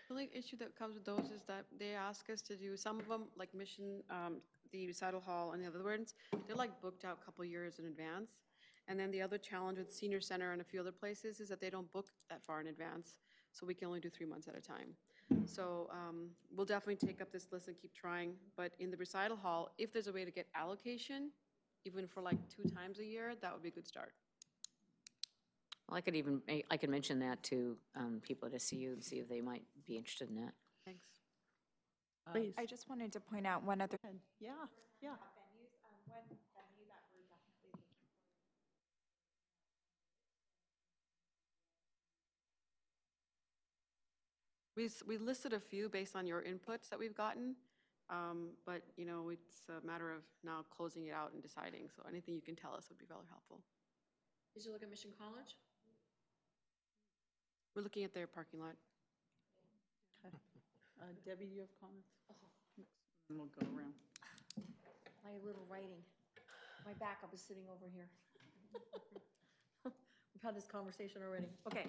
The only issue that comes with those is that they ask us to do, some of them, like Mission, the recital hall and the other ones, they're like booked out a couple years in advance. And then the other challenge with Senior Center and a few other places is that they don't book that far in advance. So we can only do 3 months at a time. So we'll definitely take up this list and keep trying. But in the recital hall, if there's a way to get allocation, even for like 2 times a year, that would be a good start. well, I could mention that to people at SCU and see if they might be interested in that. Thanks. Please. I just wanted to point out one other. Yeah, yeah. We listed a few based on your inputs that we've gotten, but, you know, it's a matter of now closing it out and deciding. So anything you can tell us would be very helpful. Did you look at Mission College? We're looking at their parking lot. Debbie, do you have comments? And we'll go around. My little writing. My backup is sitting over here. We've had this conversation already. Okay.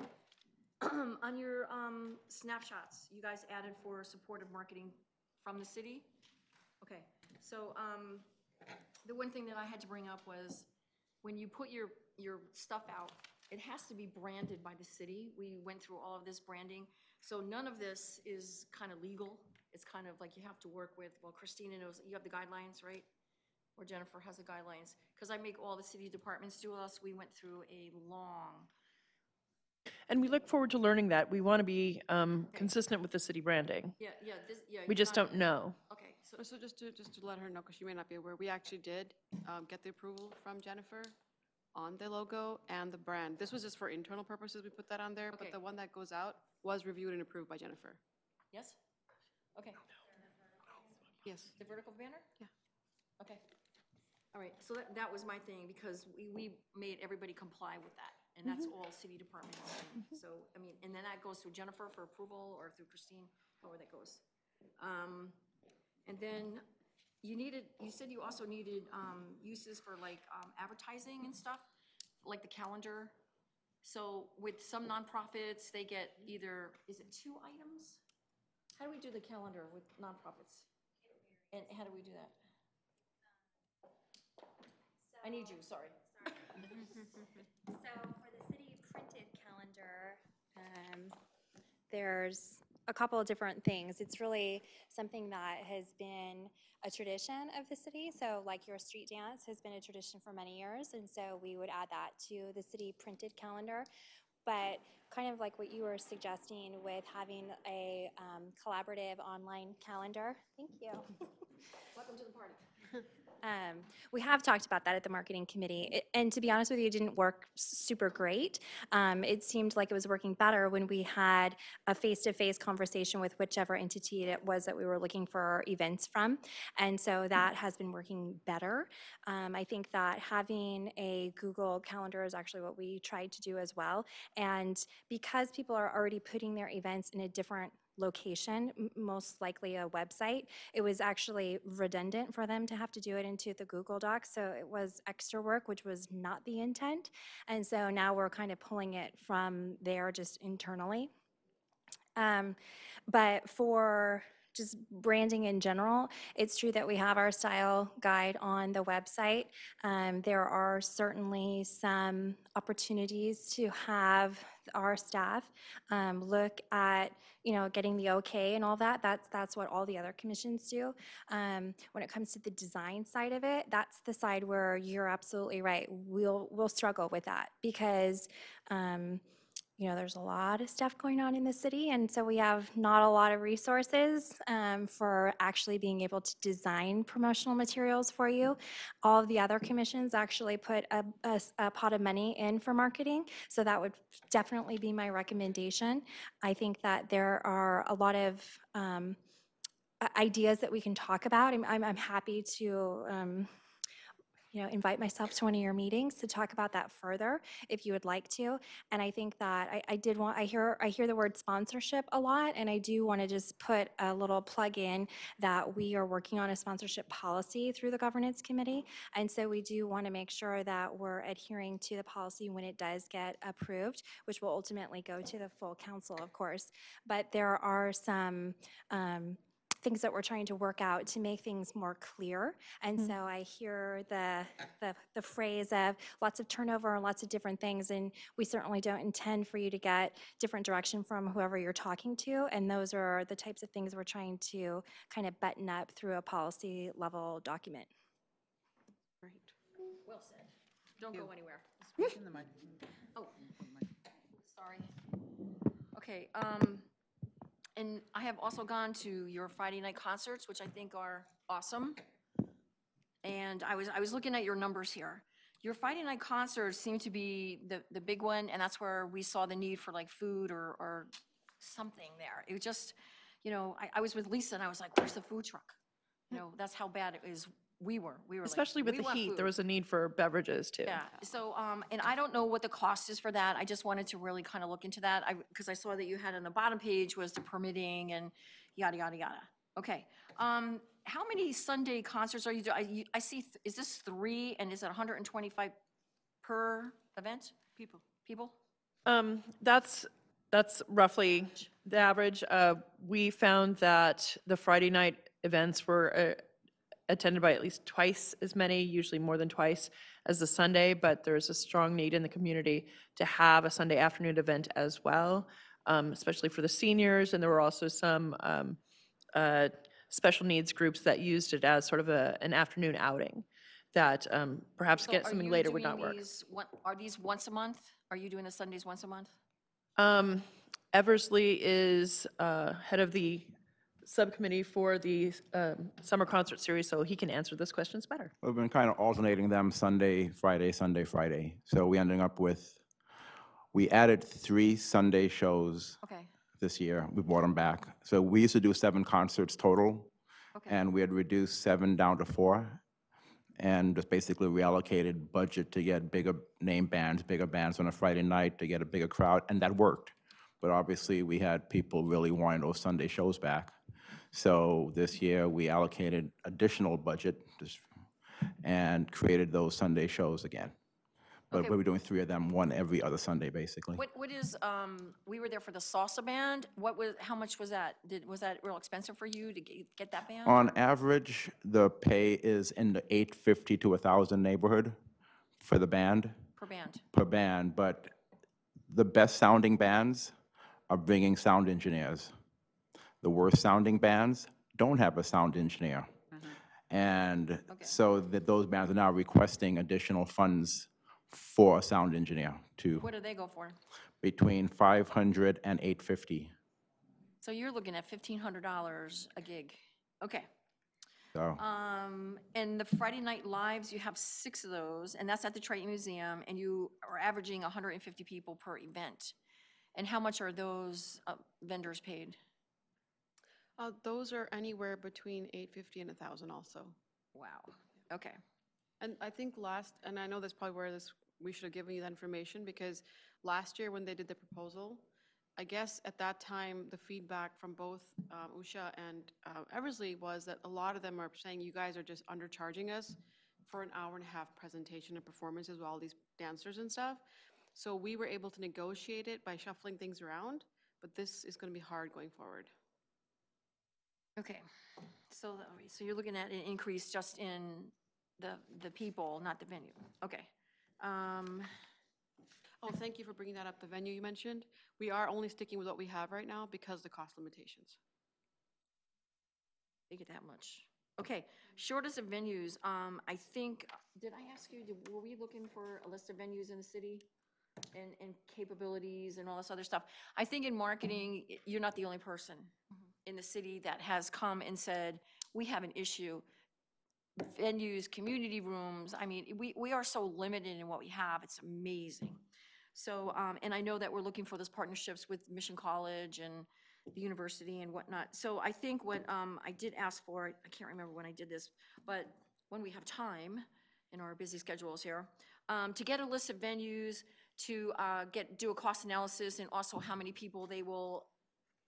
On your snapshots, you guys added for supportive marketing from the city? Okay, so the one thing that I had to bring up was when you put your stuff out, it has to be branded by the city. We went through all of this branding. So none of this is kind of legal. It's kind of like you have to work with, well, Christina knows, you have the guidelines, right? Or Jennifer has the guidelines. Because I make all the city departments do us. We went through a long. And we look forward to learning that. We want to be consistent with the city branding. Yeah. We just don't know. Okay, So just to let her know, because she may not be aware, we actually did get the approval from Jennifer on the logo and the brand. This was just for internal purposes, we put that on there, Okay. but the one that goes out was reviewed and approved by Jennifer. yes? Okay. Yes. The vertical banner? Yeah. Okay. All right, so that was my thing, because we made everybody comply with that. and that's all city departments. And so, I mean, and then that goes through Jennifer for approval or through Christine, however that goes. And then you said you also needed uses for like advertising and stuff, like the calendar. So with some nonprofits, they get either, is it 2 items? How do we do the calendar with nonprofits? And how do we do that? I need you, sorry. So for the city printed calendar, there's a couple of different things. It's really something that has been a tradition of the city. So like your street dance has been a tradition for many years. And so we would add that to the city printed calendar. But kind of like what you were suggesting with having a collaborative online calendar. Thank you. Welcome to the party. We have talked about that at the marketing committee, and to be honest with you, it didn't work super great. It seemed like it was working better when we had a face-to-face conversation with whichever entity it was that we were looking for events from, and so that has been working better. I think that having a Google Calendar is actually what we tried to do as well, and because people are already putting their events in a different location, most likely a website, it was actually redundant for them to have to do it into the Google Docs, so it was extra work, which was not the intent. And so now we're kind of pulling it from there just internally. But for just branding in general, it's true that we have our style guide on the website. There are certainly some opportunities to have our staff look at, getting the okay and all that. That's what all the other commissions do. When it comes to the design side of it, that's the side where you're absolutely right. We'll struggle with that because there's a lot of stuff going on in the city, and so we have not a lot of resources for actually being able to design promotional materials for you. All of the other commissions actually put a pot of money in for marketing, so that would definitely be my recommendation. I think that there are a lot of ideas that we can talk about. I'm happy to invite myself to one of your meetings to talk about that further if you would like to. And I think that I hear the word sponsorship a lot, and I do want to just put a little plug in that we are working on a sponsorship policy through the governance committee. And so we do want to make sure that we're adhering to the policy when it does get approved, which will ultimately go to the full council, of course. But there are some things that we're trying to work out to make things more clear. And so I hear the phrase of lots of turnover and lots of different things, and we certainly don't intend for you to get different direction from whoever you're talking to, and those are the types of things we're trying to kind of button up through a policy level document. Great. Well said. Don't go anywhere. Speak in the microphone. Oh, sorry. Okay, and I have also gone to your Friday night concerts, which I think are awesome. And I was looking at your numbers here. Your Friday night concerts seem to be the big one, and that's where we saw the need for like food or something there. It was just, I was with Lisa and I was like, where's the food truck? That's how bad it is. We were Especially like, with we the want heat, food. there was a need for beverages too. Yeah, so, and I don't know what the cost is for that. I just wanted to really kind of look into that. Because I saw that you had on the bottom page was the permitting and yada, yada, yada. Okay. How many Sunday concerts are you doing? I see, is this 3 and is it 125 per event? People? That's roughly the average. We found that the Friday night events were attended by at least twice as many, usually more than twice, as the Sunday, but there's a strong need in the community to have a Sunday afternoon event as well, especially for the seniors, and there were also some special needs groups that used it as sort of an afternoon outing that perhaps So get are something you later would doing not work. Are these once a month? Are you doing the Sundays once a month? Eversley is head of the subcommittee for the summer concert series, so he can answer those questions better. We've been kind of alternating them Sunday, Friday, Sunday, Friday. So we ending up with, we added 3 Sunday shows Okay, this year. We brought them back. So we used to do 7 concerts total, okay. and we had reduced 7 down to 4. and just basically reallocated budget to get bigger bigger bands on a Friday night to get a bigger crowd, and that worked. But obviously, we had people really wanting those Sunday shows back. So this year, we allocated additional budget and created those Sunday shows again. But Okay. we were doing 3 of them, one every other Sunday, basically. What is, we were there for the salsa band. How much was that? Was that real expensive for you to get that band? On average, the pay is in the $850 to $1,000 neighborhood for the band. Per band? But the best sounding bands are bringing sound engineers. The worst sounding bands don't have a sound engineer. And so that those bands are now requesting additional funds for a sound engineer to What do they go for? between $500 and $850. So you're looking at $1,500 a gig. Okay. So And the Friday Night Lives, you have 6 of those, and that's at the Triton Museum, and you are averaging 150 people per event. And how much are those vendors paid? Those are anywhere between $850 and $1,000 also. Wow. Okay. And I think and I know that's probably where we should have given you that information, because last year when they did the proposal, I guess at that time, the feedback from both Usha and Eversley was that a lot of them are saying, you guys are just undercharging us for an hour-and-a-half presentation and performances with all these dancers and stuff. So we were able to negotiate it by shuffling things around, but this is going to be hard going forward. Okay. So you're looking at an increase just in the people, not the venue. Okay. Oh, thank you for bringing that up, the venue you mentioned. We are only sticking with what we have right now because of the cost limitations. They get that much. Okay, shortest of venues, I think, did I ask you, were we looking for a list of venues in the city? And capabilities and all this other stuff? I think in marketing, you're not the only person in the city that has come and said, we have an issue. Venues, community rooms, I mean, we are so limited in what we have, it's amazing. So, and I know that we're looking for those partnerships with Mission College and the university and whatnot. So I think what I did ask for, I can't remember when I did this, but when we have time in our busy schedules here, to get a list of venues, to do a cost analysis, and also how many people they will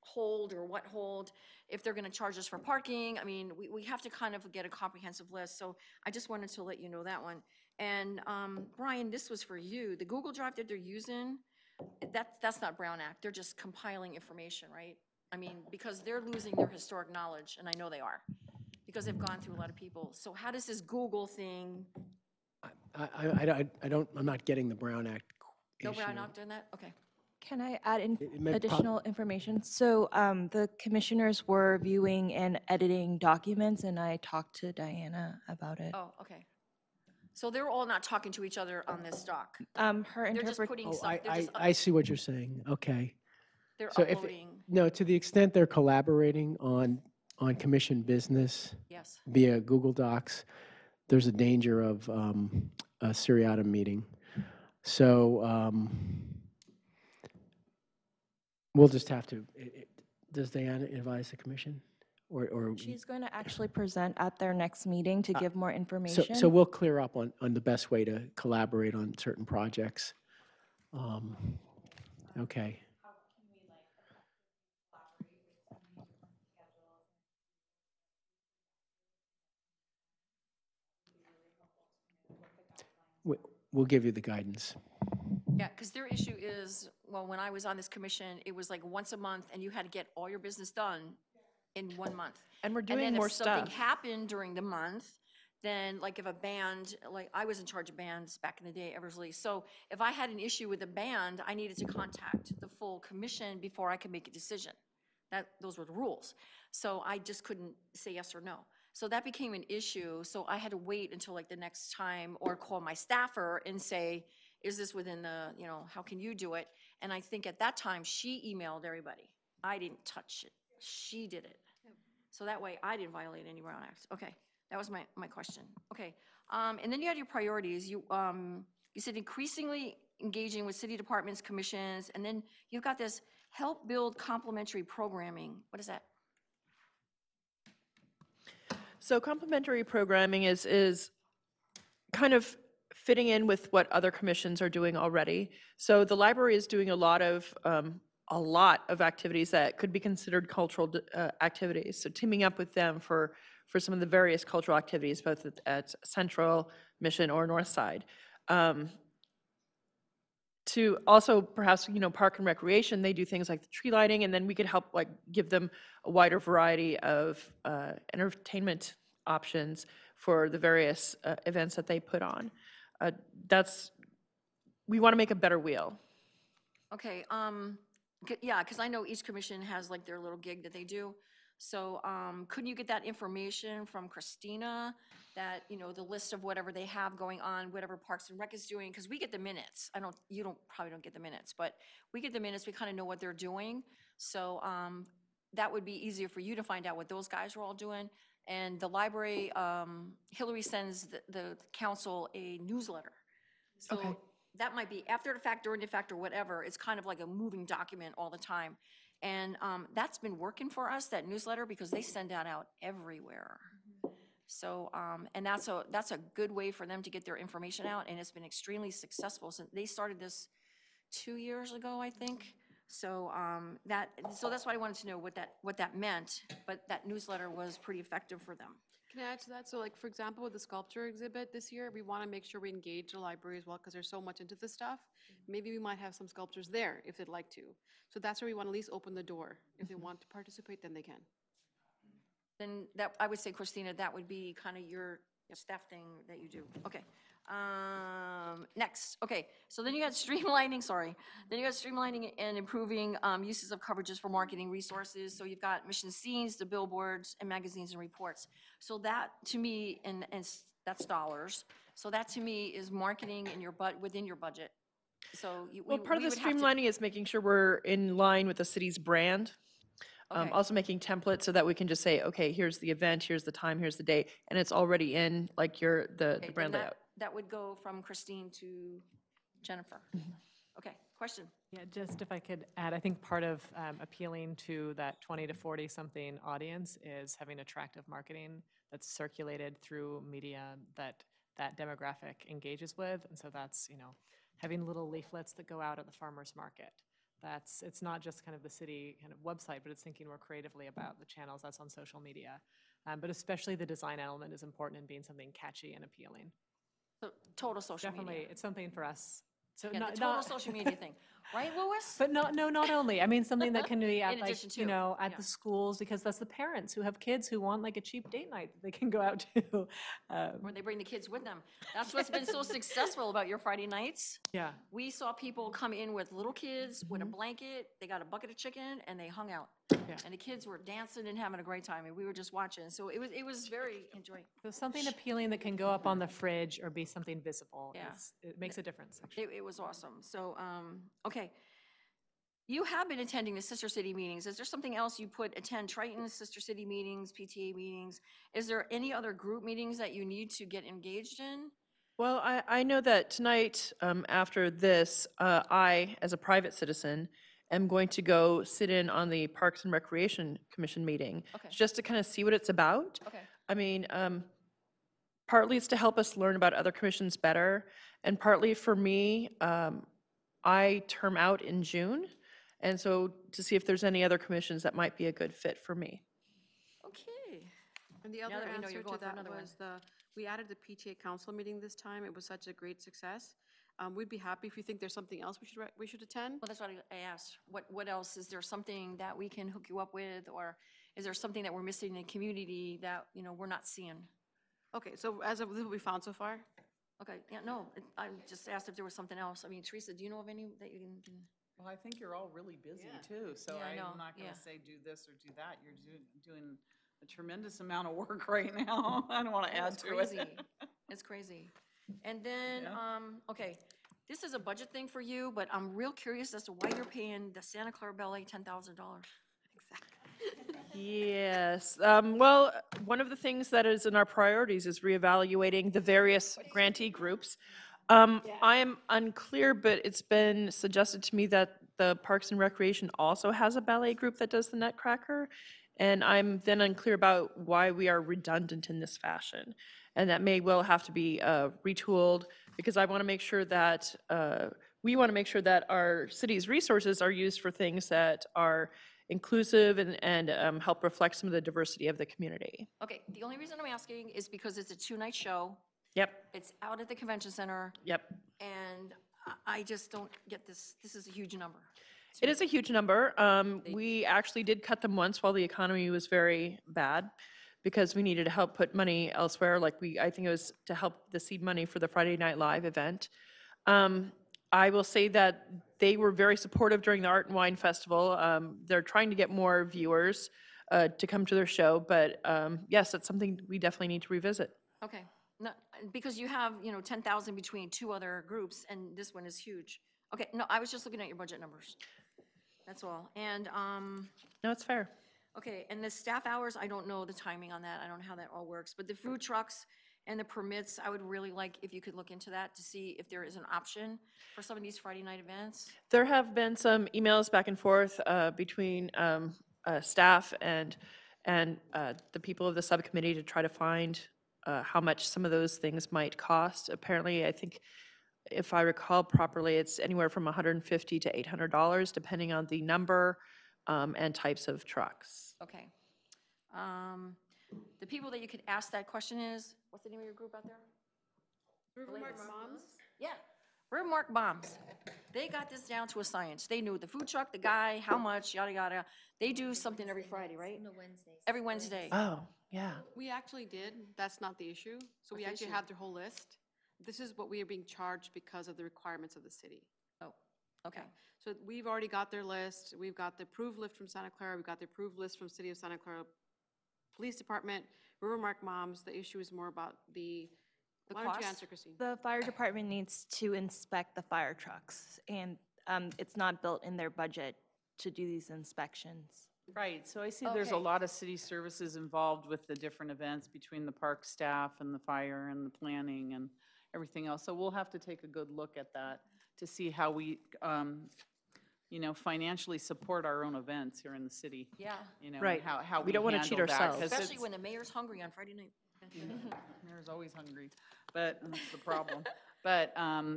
hold or what hold, if they're gonna charge us for parking. I mean, we have to kind of get a comprehensive list, so I just wanted to let you know that one. And Brian, this was for you. The Google Drive that they're using, that's not Brown Act. They're just compiling information, right? I mean, because they're losing their historic knowledge, and I know they are, because they've gone through a lot of people. So how does this Google thing? I'm not getting the Brown Act No, issue. Brown Act doing that? Okay. Can I add It may additional information? So the commissioners were viewing and editing documents, and I talked to Diana about it. Oh, okay. So they're all not talking to each other on this doc? Her They're just interpret. putting Oh, stuff, I see what you're saying. Okay. they're So uploading, no, to the extent they're collaborating on commission business yes. via Google Docs, there's a danger of a seriatim meeting. So we'll just have to, does Diana advise the commission? Or She's going to actually present at their next meeting to give more information. so we'll clear up on the best way to collaborate on certain projects. Okay. We'll give you the guidance. Yeah, because their issue is, well, when I was on this commission, it was like once a month, and you had to get all your business done in 1 month. And we're And doing then more if something stuff. happened during the month, then like if a band, like I was in charge of bands back in the day, Eversley. So if I had an issue with a band, I needed to contact the full commission before I could make a decision. Those were the rules. So I just couldn't say yes or no. So that became an issue. So I had to wait until like the next time, or call my staffer and say, is this within the, how can you do it? And I think at that time, she emailed everybody. I didn't touch it. She did it. So that way, I didn't violate any Brown Act. Okay, that was my question. Okay, and then you had your priorities. You said increasingly engaging with city departments, commissions, and then you've got this help build complementary programming. What is that? So complementary programming is kind of fitting in with what other commissions are doing already. So the library is doing a lot of activities that could be considered cultural activities. So teaming up with them for some of the various cultural activities, both at Central, Mission, or North Side. To also perhaps, Park and Recreation, they do things like the tree lighting, and then we could help like give them a wider variety of entertainment options for the various events that they put on. We want to make a better wheel. Okay, yeah, because I know each commission has like their little gig that they do. So, couldn't you get that information from Christina, that, the list of whatever they have going on, whatever Parks and Rec is doing? Because we get the minutes. Probably don't get the minutes, but we get the minutes, we kind of know what they're doing. So, that would be easier for you to find out what those guys are all doing. And the library, Hillary sends the council a newsletter. Okay. So that might be after the fact, during the fact, or whatever. It's kind of like a moving document all the time. And that's been working for us, that newsletter, because they send that out everywhere. So, and that's a good way for them to get their information out, and it's been extremely successful since they started this 2 years ago, I think. So so that's why I wanted to know what that meant, but that newsletter was pretty effective for them. Can I add to that? So like, for example, with the sculpture exhibit this year, we want to make sure we engage the library as well, because they're so much into this stuff. Maybe we might have some sculptures there if they'd like to. So that's where we want to at least open the door. If they want to participate, then they can. Then that, I would say, Christina, that would be kind of your staff thing that you do. Okay. Next, okay, so then you got streamlining, sorry. Then you got streamlining and improving uses of coverages for marketing resources. So you've got mission scenes, the billboards, and magazines and reports. So that, to me, and that's dollars. So that, to me, is marketing in within your budget. So Part of the streamlining is making sure we're in line with the city's brand. Okay. Also making templates so that we can just say, okay, here's the event, here's the time, here's the date, and it's already in like the brand layout. That would go from Christine to Jennifer. Okay, question? Yeah, just if I could add, I think part of appealing to that 20 to 40-something audience is having attractive marketing that's circulated through media that demographic engages with. And so that's, having little leaflets that go out at the farmer's market. It's not just kind of the city kind of website, but it's thinking more creatively about the channels that's on social media. But especially the design element is important in being something catchy and appealing. So total social Definitely, media. it's something for us. So Yeah, the total social media thing, right, Louis? But not only. I mean, something that can be at In like, addition to, at the schools, because that's the parents who have kids who want like a cheap date night that they can go out to. Or they bring the kids with them. That's what's been so successful about your Friday nights. Yeah. We saw people come in with little kids, with a blanket, they got a bucket of chicken, and they hung out. Yeah. And the kids were dancing and having a great time, and we were just watching. So it was very enjoyable. So something appealing that can go up on the fridge or be something visible. Yeah. It makes a difference, actually. It was awesome. So, okay. You have been attending the Sister City meetings. Is there something else you put, attend Triton, Sister City meetings, PTA meetings? Is there any other group meetings that you need to get engaged in? Well, I know that tonight, after this, I, as a private citizen, am going to go sit in on the Parks and Recreation Commission meeting, Okay. just to kind of see what it's about. Okay. I mean, partly it's to help us learn about other commissions better, and partly for me, I term out in June, and so to see if there's any other commissions that might be a good fit for me. Okay. And the Now other that we know answer you're to going for that another one. was we added the PTA council meeting this time. It was such a great success. We'd be happy if you think there's something else we should attend. Well, that's what I asked. What else? Is there something that we can hook you up with, or is there something that we're missing in the community that, we're not seeing? Okay, so as of this is what we found so far? Okay, yeah, no, I just asked if there was something else. I mean, Teresa, do you know of any that you can? Well, I think you're all really busy Yeah. too, so Yeah, I know, I'm not going yeah. to say do this or do that. You're doing a tremendous amount of work right now. I don't want to add It's to crazy. it. It's crazy. And then, Yeah. okay, this is a budget thing for you, but I'm real curious as to why you're paying the Santa Clara Ballet $10,000. Yes. Well, one of the things that is in our priorities is reevaluating the various grantee groups. I am unclear, but it's been suggested to me that the Parks and Recreation also has a ballet group that does the Nutcracker, and I'm then unclear about why we are redundant in this fashion. and that may well have to be retooled, because I want to make sure that, we want to make sure that our city's resources are used for things that are inclusive and help reflect some of the diversity of the community. Okay, the only reason I'm asking is because it's a 2-night show. Yep, It's out at the convention center, yep. and I just don't get this. This is a huge number. It is a huge number. We actually did cut them once while the economy was very bad, because we needed to help put money elsewhere. Like I think it was to help the seed money for the Friday Night Live event. I will say that they were very supportive during the Art and Wine Festival. They're trying to get more viewers to come to their show, but yes, that's something we definitely need to revisit. Okay, no, because you have, 10,000 between 2 other groups, and this one is huge. Okay, no, I was just looking at your budget numbers. That's all. And, No, it's fair. okay, and the staff hours, I don't know the timing on that. I don't know how that all works. But the food trucks and the permits, I would really like if you could look into that to see if there is an option for some of these Friday night events. There have been some emails back and forth between staff and the people of the subcommittee to try to find how much some of those things might cost. Apparently, I think, if I recall properly, it's anywhere from $150 to $800, depending on the number and types of trucks. Okay. The people that you could ask that question is, what's the name of your group out there? Rivermark Moms? Yeah, Rivermark Moms. They got this down to a science. They knew the food truck, the guy, how much, yada, yada. They do something every Friday, right? No, Wednesdays. Every Wednesday. Oh, yeah. We actually did. That's not the issue. So we What's the actually issue? have their whole list. This is what we are being charged because of the requirements of the city. Oh, okay. So we've already got their list. We've got the approved list from Santa Clara. We've got the approved list from City of Santa Clara Police Department, Rivermark Moms. The issue is more about the why don't you cost? answer, Christine? The fire department needs to inspect the fire trucks, and it's not built in their budget to do these inspections. Right, so I see there's a Okay. lot of city services involved with the different events between the park staff and the fire and the planning and everything else. So we'll have to take a good look at that to see how we, financially support our own events here in the city. Yeah, And Right. how We don't wanna cheat handle that, ourselves. 'cause especially it's- when the mayor's hungry on Friday night. Mayor's always hungry, but that's the problem. But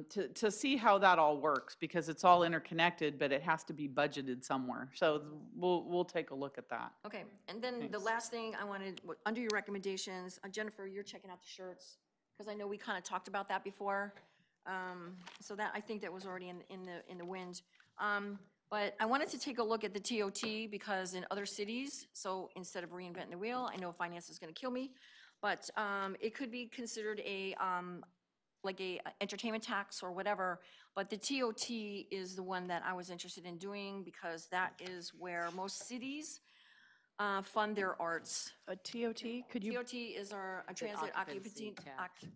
to see how that all works, because it's all interconnected, but it has to be budgeted somewhere. So we'll take a look at that. Okay, and then the Thanks. last thing I wanted, under your recommendations, Jennifer, you're checking out the shirts, because I know we kind of talked about that before. So that, I think that was already in the wind. But I wanted to take a look at the TOT, because in other cities, so instead of reinventing the wheel, I know finance is going to kill me, but it could be considered like a entertainment tax or whatever, but the TOT is the one that I was interested in doing, because that is where most cities fund their arts. A TOT, could you? TOT is our a transit occupancy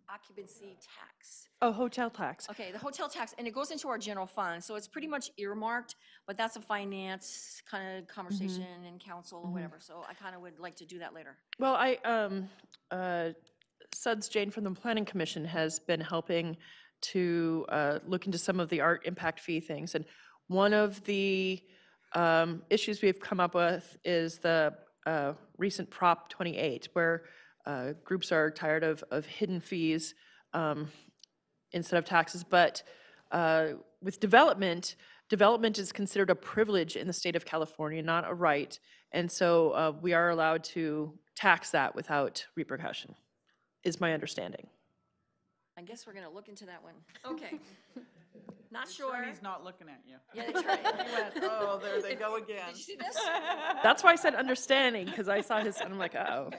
occupancy tax. Oh, hotel tax. Okay, the hotel tax, and it goes into our general fund, so it's pretty much earmarked, but that's a finance kind of conversation in council or whatever, so I kind of would like to do that later. Well, Suds Jane from the Planning Commission has been helping to look into some of the art impact fee things. And one of the issues we've come up with is the recent Prop 28, where groups are tired of hidden fees instead of taxes. But with development is considered a privilege in the state of California, not a right. And so we are allowed to tax that without repercussion, is my understanding. I guess we're gonna look into that one. Okay. Not sure. Attorney's not looking at you. Yeah, that's right. He went, oh, there they go again. Did you see this? That's why I said understanding, because I saw his, and I'm like, oh.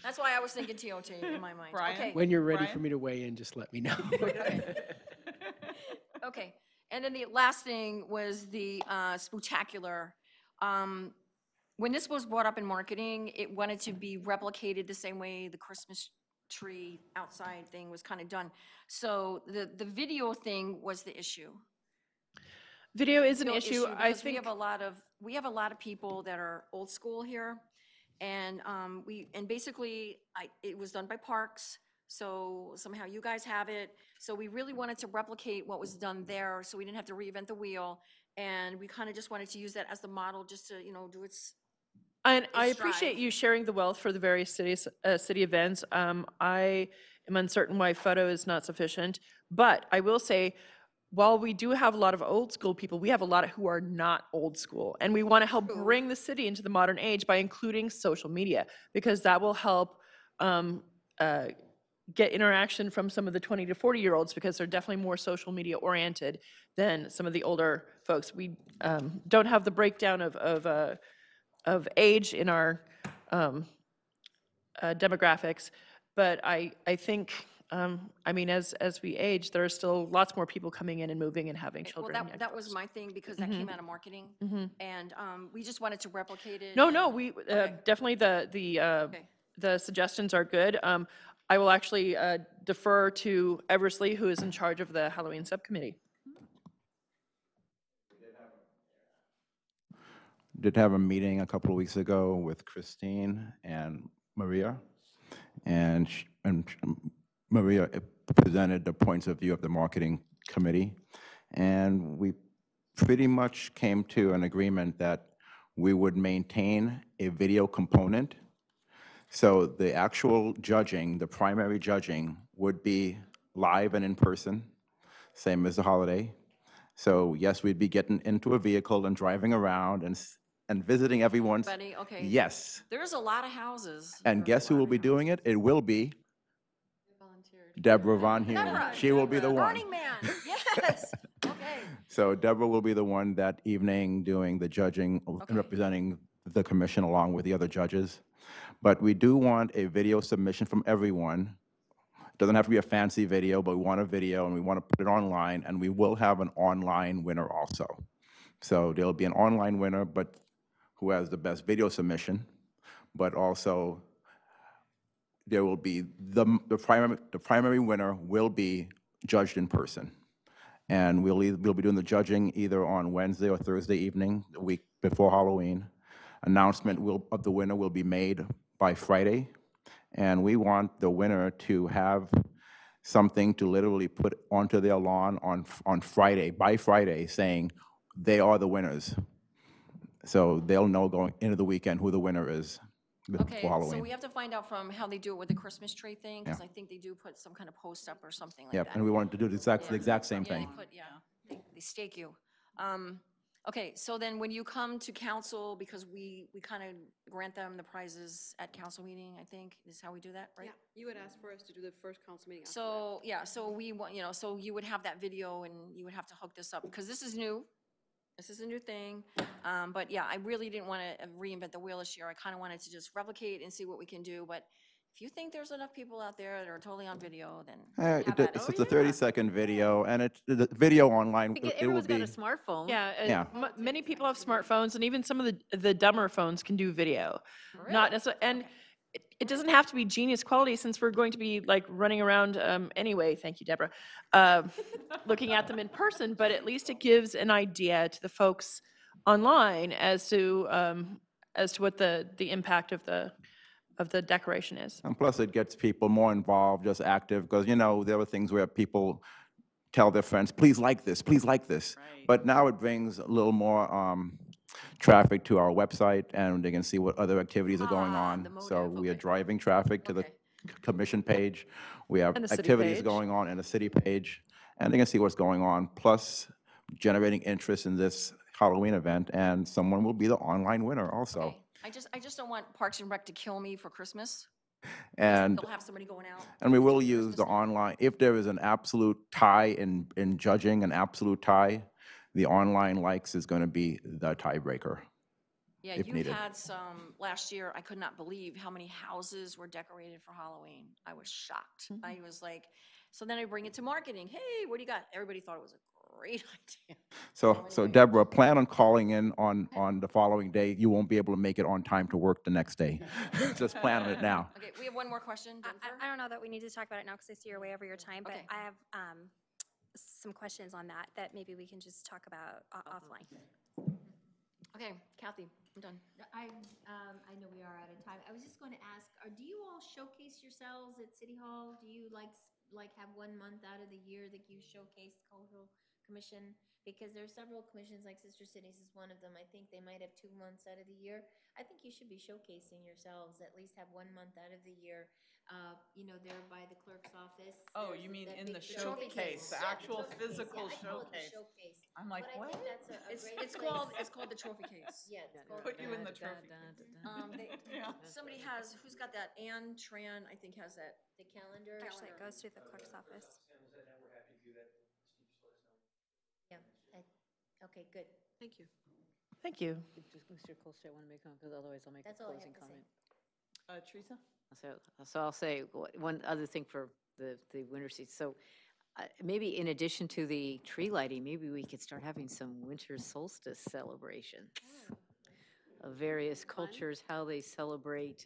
That's why I was thinking TOT in my mind. Brian? Okay. When you're ready for Brian? me to weigh in, just let me know. Okay, and then the last thing was the Spooktacular. When this was brought up in marketing, it wanted to be replicated the same way the Christmas tree outside thing was kind of done. So the video thing was the issue. Video is an Video issue. I because think. we have a lot of people that are old school here, and basically it was done by Parks. So somehow you guys have it. So we really wanted to replicate what was done there, so we didn't have to reinvent the wheel. And we kind of just wanted to use that as the model, just to, do its And I is appreciate strive. you sharing the wealth for the various cities, city events. I am uncertain why photo is not sufficient, but I will say, while we do have a lot of old school people, we have a lot who are not old school. And we want to help True. bring the city into the modern age by including social media, because that will help um, uh, get interaction from some of the 20 to 40-year-olds, because they're definitely more social media oriented than some of the older folks. We don't have the breakdown of age in our demographics, but I think, I mean, as we age, there are still lots more people coming in and moving and having Well, children. and young that was folks. my thing, because that came out of marketing, and we just wanted to replicate it. No, and- no, we, definitely Okay. the suggestions are good. I will actually defer to Eversley, who is in charge of the Halloween subcommittee. Did have a meeting a couple of weeks ago with Christine and Maria, and Maria presented the points of view of the marketing committee, and we pretty much came to an agreement that we would maintain a video component. So the actual judging, the primary judging, would be live and in person, same as the holiday. So yes, we'd be getting into a vehicle and driving around and visiting everyone's. Buddy, okay. Yes. There's a lot of houses. And guess who will be doing it? It will be Deborah Von Hume. Deborah. She will be the one. Burning Man, yes, okay. So Deborah will be the one that evening doing the judging and representing the commission along with the other judges. But we do want a video submission from everyone. Doesn't have to be a fancy video, but we want a video and we want to put it online, and we will have an online winner also. So there'll be an online winner, but who has the best video submission, but also there will be the primary winner will be judged in person. And we'll be doing the judging either on Wednesday or Thursday evening, the week before Halloween. Announcement of the winner will be made by Friday. And we want the winner to have something to literally put onto their lawn on Friday, by Friday, saying they are the winners. So they'll know going into the weekend who the winner is Okay, before Halloween. so we have to find out from how they do it with the Christmas tree thing, because I think they do put some kind of post up or something like that. Yep, and we wanted to do the exact same Yeah, they thing. put, they stake you. Okay, so then when you come to council, because we kind of grant them the prizes at council meeting, I think, is how we do that, right? Yeah, you would ask for us to do the first council meeting after that. So, yeah, so we want, so you would have that video and you would have to hook this up, because this is new. This is a new thing. But yeah, I really didn't want to reinvent the wheel this year. I kind of wanted to just replicate and see what we can do. But if you think there's enough people out there that are totally on video, then have at it. It's a 30-second video, and the video online, it will Everyone's got be. a smartphone. Yeah, Yeah. many people have smartphones, and even some of the dumber phones can do video. Not necessarily, and it doesn't have to be genius quality, since we're going to be like running around anyway. Thank you, Deborah. Looking at them in person, but at least it gives an idea to the folks online as to what the impact of the decoration is. And plus, it gets people more involved, just active, because, there were things where people tell their friends, please like this, please like this. Right. But now it brings a little more traffic to our website, and they can see what other activities are going on. the So motive, we are okay. driving traffic to the commission page. We have And the city activities page. going on in the city page, and they can see what's going on, plus generating interest in this Halloween event, and someone will be the online winner also. Okay. I just don't want Parks and Rec to kill me for Christmas. And They'll have somebody going out. And we will use the online, if there is an absolute tie in judging, an absolute tie, the online likes is going to be the tiebreaker. Yeah, if you needed. had some, last year, I could not believe how many houses were decorated for Halloween. I was shocked. I was like, so then I bring it to marketing. Hey, what do you got? Everybody thought it was a great idea. So Deborah, plan on calling in on the following day. You won't be able to make it on time to work the next day. Just plan on it now. Okay, we have one more question, Jennifer. I don't know that we need to talk about it now because I see you're way over your time, but Okay. I have some questions on that maybe we can just talk about offline. Okay, Kathy, I'm done. I know we are out of time. I was just going to ask, do you all showcase yourselves at City Hall? Do you like have 1 month out of the year that you showcase commission, because there are several commissions, like Sister Cities is one of them. I think they might have 2 months out of the year. I think you should be showcasing yourselves, at least have 1 month out of the year, there by the clerk's office. Oh, There's you mean that in the big showcase, the Yeah, actual trophy case. physical Yeah, I call it the showcase? showcase. I'm like, But I what? think that's a great It's place. called the trophy case. Yeah, it's called. Put you in the trophy. Yeah. Somebody has, who's got that? Ann Tran, I think, has that. The calendar. Actually, it goes through the clerk's office. Yeah, okay, good. Thank you. Thank you. Just Mr. Colston, want to make a comment, because otherwise I'll make a That's all I have closing to say. comment. Teresa? So I'll say one other thing for the winter season. So maybe in addition to the tree lighting, maybe we could start having some winter solstice celebrations of various cultures, how they celebrate,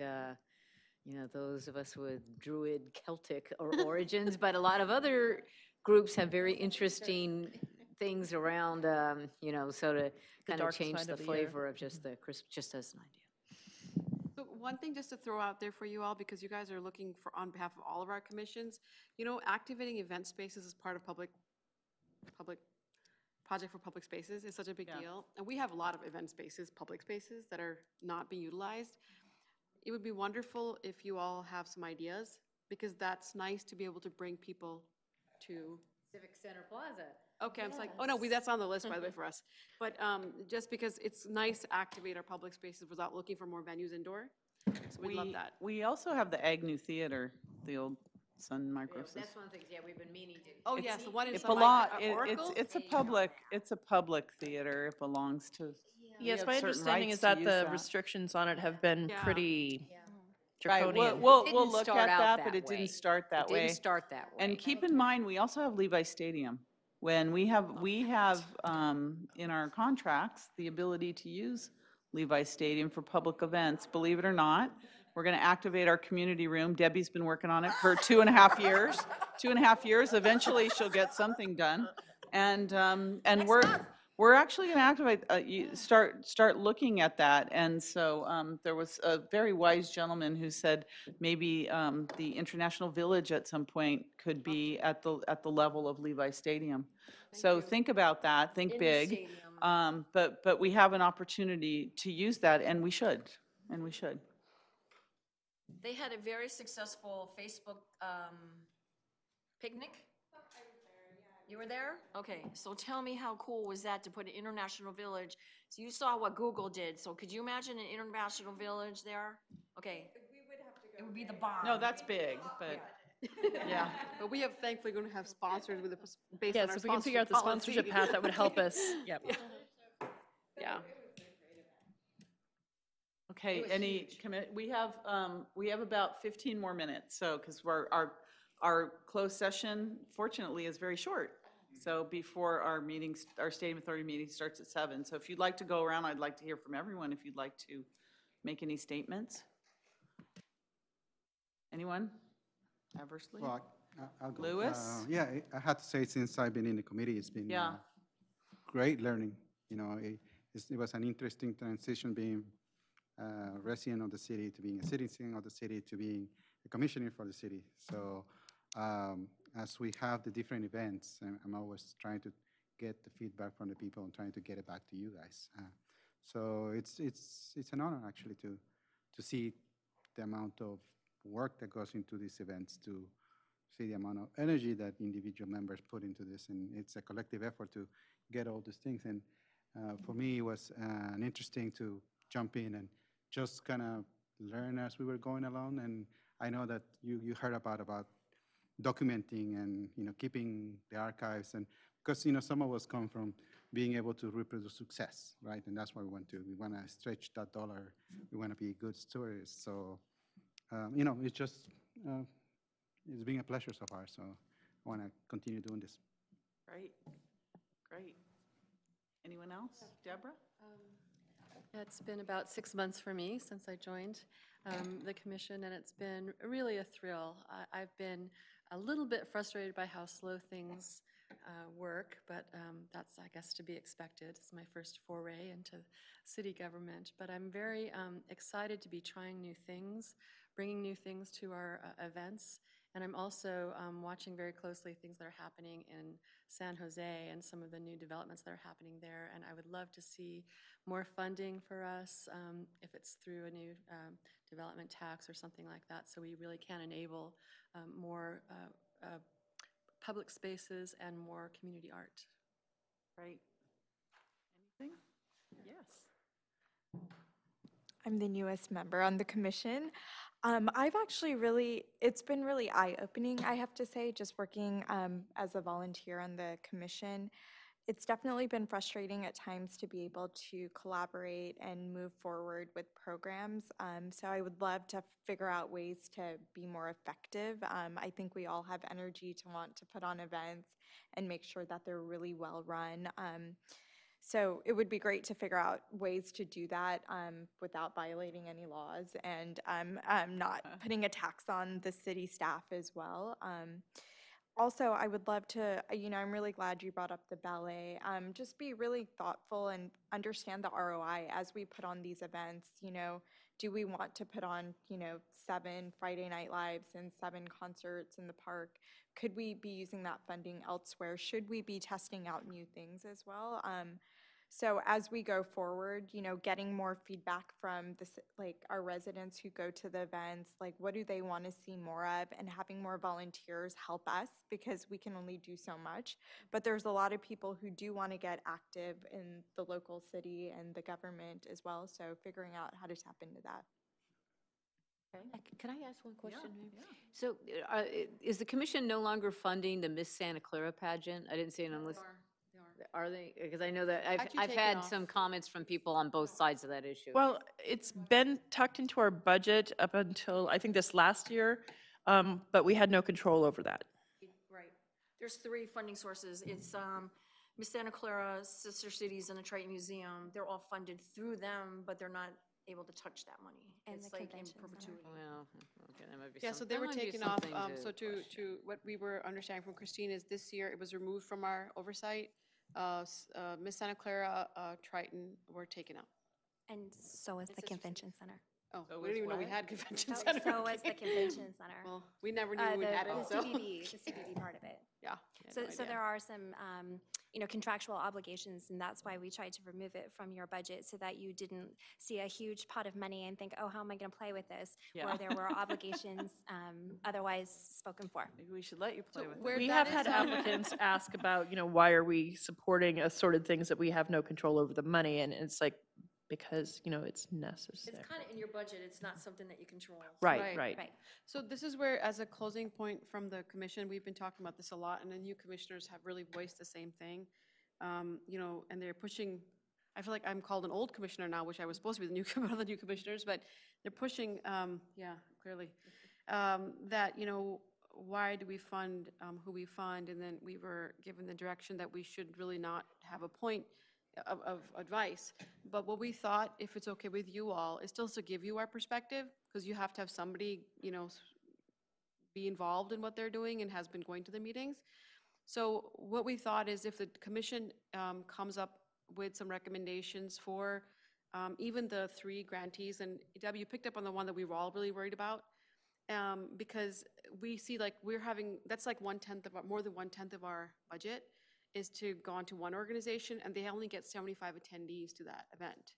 those of us with Druid Celtic or origins, but a lot of other groups have very interesting things around, so to kind of dark change side the of the year. flavor of just the Christmas, just as an idea. So one thing just to throw out there for you all, because you guys are looking for, on behalf of all of our commissions, activating event spaces as part of project for public spaces is such a big deal. And we have a lot of event spaces, public spaces that are not being utilized. It would be wonderful if you all have some ideas, because that's nice to be able to bring people to. Civic Center Plaza. Okay, I'm like, oh no, that's on the list, by the way, for us. But just because it's nice to activate our public spaces without looking for more venues indoor. So we'd love that. We also have the Agnew Theater, the old Sun Microsys. That's one of the things, we've been meaning to. Oh, yes, the one in It Sun belong, Oracle? it's a public theater. It belongs to. we Yes, have my certain understanding rights is to that use the restrictions on it have been Yeah. pretty Right, draconian. we'll Didn't look start at out that, that but it way. didn't start that It way. didn't start that way. And keep in mind, we also have Levi Stadium. When we have in our contracts, the ability to use Levi Stadium for public events, believe it or not. We're going to activate our community room. Debbie's been working on it for 2.5 years. 2.5 years, eventually she'll get something done. And we're actually going to activate, start looking at that. And so there was a very wise gentleman who said maybe the International Village at some point could be at the level of Levi Stadium. So think about that, think In the big. stadium. But we have an opportunity to use that, and we should. They had a very successful Facebook picnic. You were there? Okay, so tell me how cool was that to put an international village? So you saw what Google did, so could you imagine an international village there? Okay. It would be the bomb. No, that's big, but, yeah. But we have, thankfully, going to have sponsors with based on Yes, our if we can figure out the sponsorship policy. path, that would help us. Yep. Yeah. Okay, we have about 15 more minutes, so, because our closed session, fortunately, is very short. So before our meetings, our State Authority meeting starts at 7. So if you'd like to go around, I'd like to hear from everyone if you'd like to make any statements. Anyone adversely? Well, I'll go. Louis? Yeah, I have to say, since I've been in the committee, it's been great learning. It was an interesting transition being a resident of the city to being a citizen of the city to being a commissioner for the city. So as we have the different events, I'm always trying to get the feedback from the people and trying to get it back to you guys. So it's an honor actually to see the amount of work that goes into these events, to see the amount of energy that individual members put into this, and it's a collective effort to get all these things. And for me, it was interesting to jump in and just kind of learn as we were going along. And I know that you heard about documenting and keeping the archives, and because some of us come from being able to reproduce success, right? And that's what we want to. We want to stretch that dollar. We want to be good stewards. So it's just it's been a pleasure so far. So I want to continue doing this. Great. Anyone else? Deborah? It's been about 6 months for me since I joined the commission, and it's been really a thrill. I've been a little bit frustrated by how slow things work, but that's, I guess, to be expected. It's my first foray into city government, but I'm very excited to be trying new things, bringing new things to our events, And I'm also watching very closely things that are happening in San Jose and some of the new developments that are happening there. And I would love to see more funding for us, if it's through a new development tax or something like that, so we really can enable more public spaces and more community art. Right. Anything? Yes. I'm the newest member on the commission. I've actually it's been really eye-opening, I have to say, just working as a volunteer on the commission. It's definitely been frustrating at times to be able to collaborate and move forward with programs. So I would love to figure out ways to be more effective. I think we all have energy to want to put on events and make sure that they're really well run. So it would be great to figure out ways to do that without violating any laws and not putting a tax on the city staff as well. Also, I would love to, I'm really glad you brought up the ballet. Just be really thoughtful and understand the ROI as we put on these events. Do we want to put on, 7 Friday Night Lives and 7 concerts in the park? Could we be using that funding elsewhere? Should we be testing out new things as well? So as we go forward, getting more feedback from our residents who go to the events, like what do they want to see more of, and having more volunteers help us because we can only do so much. But there's a lot of people who do want to get active in the local city and the government as well. So figuring out how to tap into that. Can I ask one question? Yeah. So is the commission no longer funding the Miss Santa Clara pageant? I didn't see it on the list. Are they? Because I know that Actually I've taken had off. some comments from people on both sides of that issue. Well, it's been tucked into our budget up until, I think, this last year, but we had no control over that. Right. There's 3 funding sources. It's Miss Santa Clara, Sister Cities, and the Triton Museum. They're all funded through them, but they're not able to touch that money. And It's the like in convention center. perpetuity. Well, okay, that might be Yeah, so they were that might be taken off, something so to question. what we were understanding from Christine is this year it was removed from our oversight. Miss Santa Clara, Triton were taken out. And so is the convention center. Oh, So we didn't even know we what? had convention So, center. so is the convention center. Well, we never knew we The had it, so. CBD part of it. Yeah. So there are some, contractual obligations, and that's why we tried to remove it from your budget so that you didn't see a huge pot of money and think, oh, how am I going to play with this? Yeah. Where there were obligations otherwise spoken for. Maybe we should let you play with it. where We that have had is- applicants ask about, why are we supporting assorted things that we have no control over the money? And it's like, because, it's necessary. It's kind of in your budget. It's not something that you control. Right. Right. So this is where, as a closing point from the commission, we've been talking about this a lot, and the new commissioners have really voiced the same thing. And they're pushing, I feel like I'm called an old commissioner now, which I was supposed to be one of the new commissioners, but they're pushing, clearly, that, why do we fund who we fund? And then we were given the direction that we should really not have a point of advice. But what we thought, if it's okay with you all, is still to give you our perspective, because you have to have somebody, be involved in what they're doing and has been going to the meetings. So what we thought is if the commission comes up with some recommendations for even the 3 grantees, and Debbie, you picked up on the one that we were all really worried about, because we see like that's like more than 1/10 of our budget is to go on to one organization, and they only get 75 attendees to that event.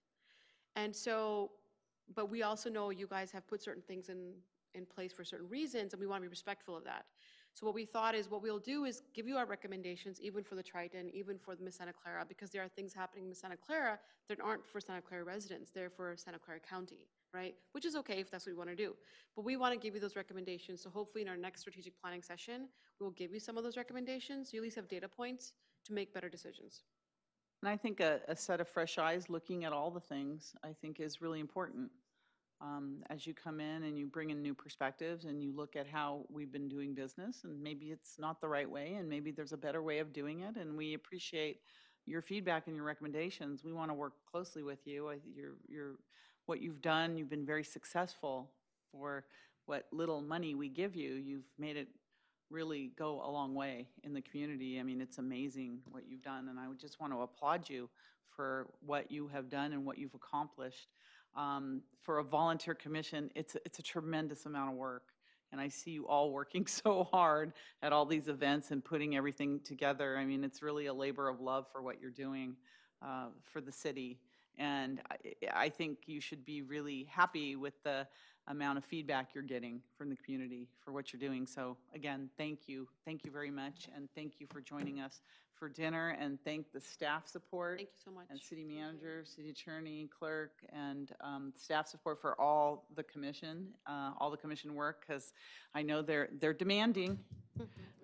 And so, but we also know you guys have put certain things in place for certain reasons, and we want to be respectful of that. So what we thought is what we'll do is give you our recommendations, even for the Triton, even for the Miss Santa Clara, because there are things happening in Miss Santa Clara that aren't for Santa Clara residents, they're for Santa Clara County, right? Which is okay if that's what we want to do. But we want to give you those recommendations, so hopefully in our next strategic planning session, we'll give you some of those recommendations, so you at least have data points to make better decisions. And I think a set of fresh eyes looking at all the things, I think is really important. As you come in and you bring in new perspectives and you look at how we've been doing business, and maybe it's not the right way and maybe there's a better way of doing it, and we appreciate your feedback and your recommendations. We want to work closely with you. What you've done, you've been very successful for what little money we give you. You've made it really go a long way in the community. I mean, it's amazing what you've done, and I would just want to applaud you for what you have done and what you've accomplished. For a volunteer commission, it's a tremendous amount of work, and I see you all working so hard at all these events and putting everything together. I mean, it's really a labor of love for what you're doing for the city. And I think you should be really happy with the amount of feedback you're getting from the community for what you're doing. So again, thank you. Thank you very much. And thank you for joining us for dinner, and thank the staff support. Thank you so much. And city manager, city attorney, clerk, and staff support for all the commission work, because I know they're demanding,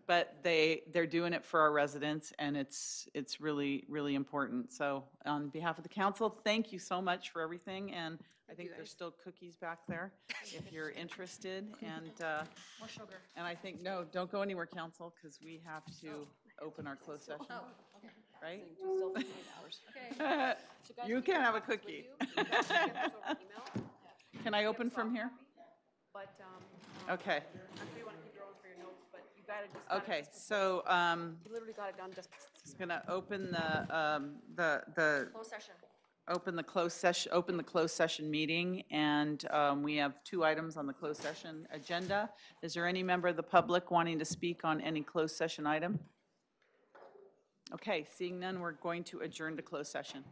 but they're doing it for our residents, and it's really, really important. So on behalf of the council, thank you so much for everything, and I think there's still cookies back there if you're interested, and More sugar. and I think, no, don't go anywhere, council, because we have to open our closed session, Oh, okay. right? Okay. So guys, You keep can your have a copies with cookie. you. You guys can get those over email. Can I open from here? But, Okay. I'm sure you want to keep your own for your notes, but you got it. Okay, so You literally got it done just. just gonna open the Closed session. open the closed session meeting, and we have 2 items on the closed session agenda. Is there any member of the public wanting to speak on any closed session item? Okay, seeing none, we're going to adjourn to closed session.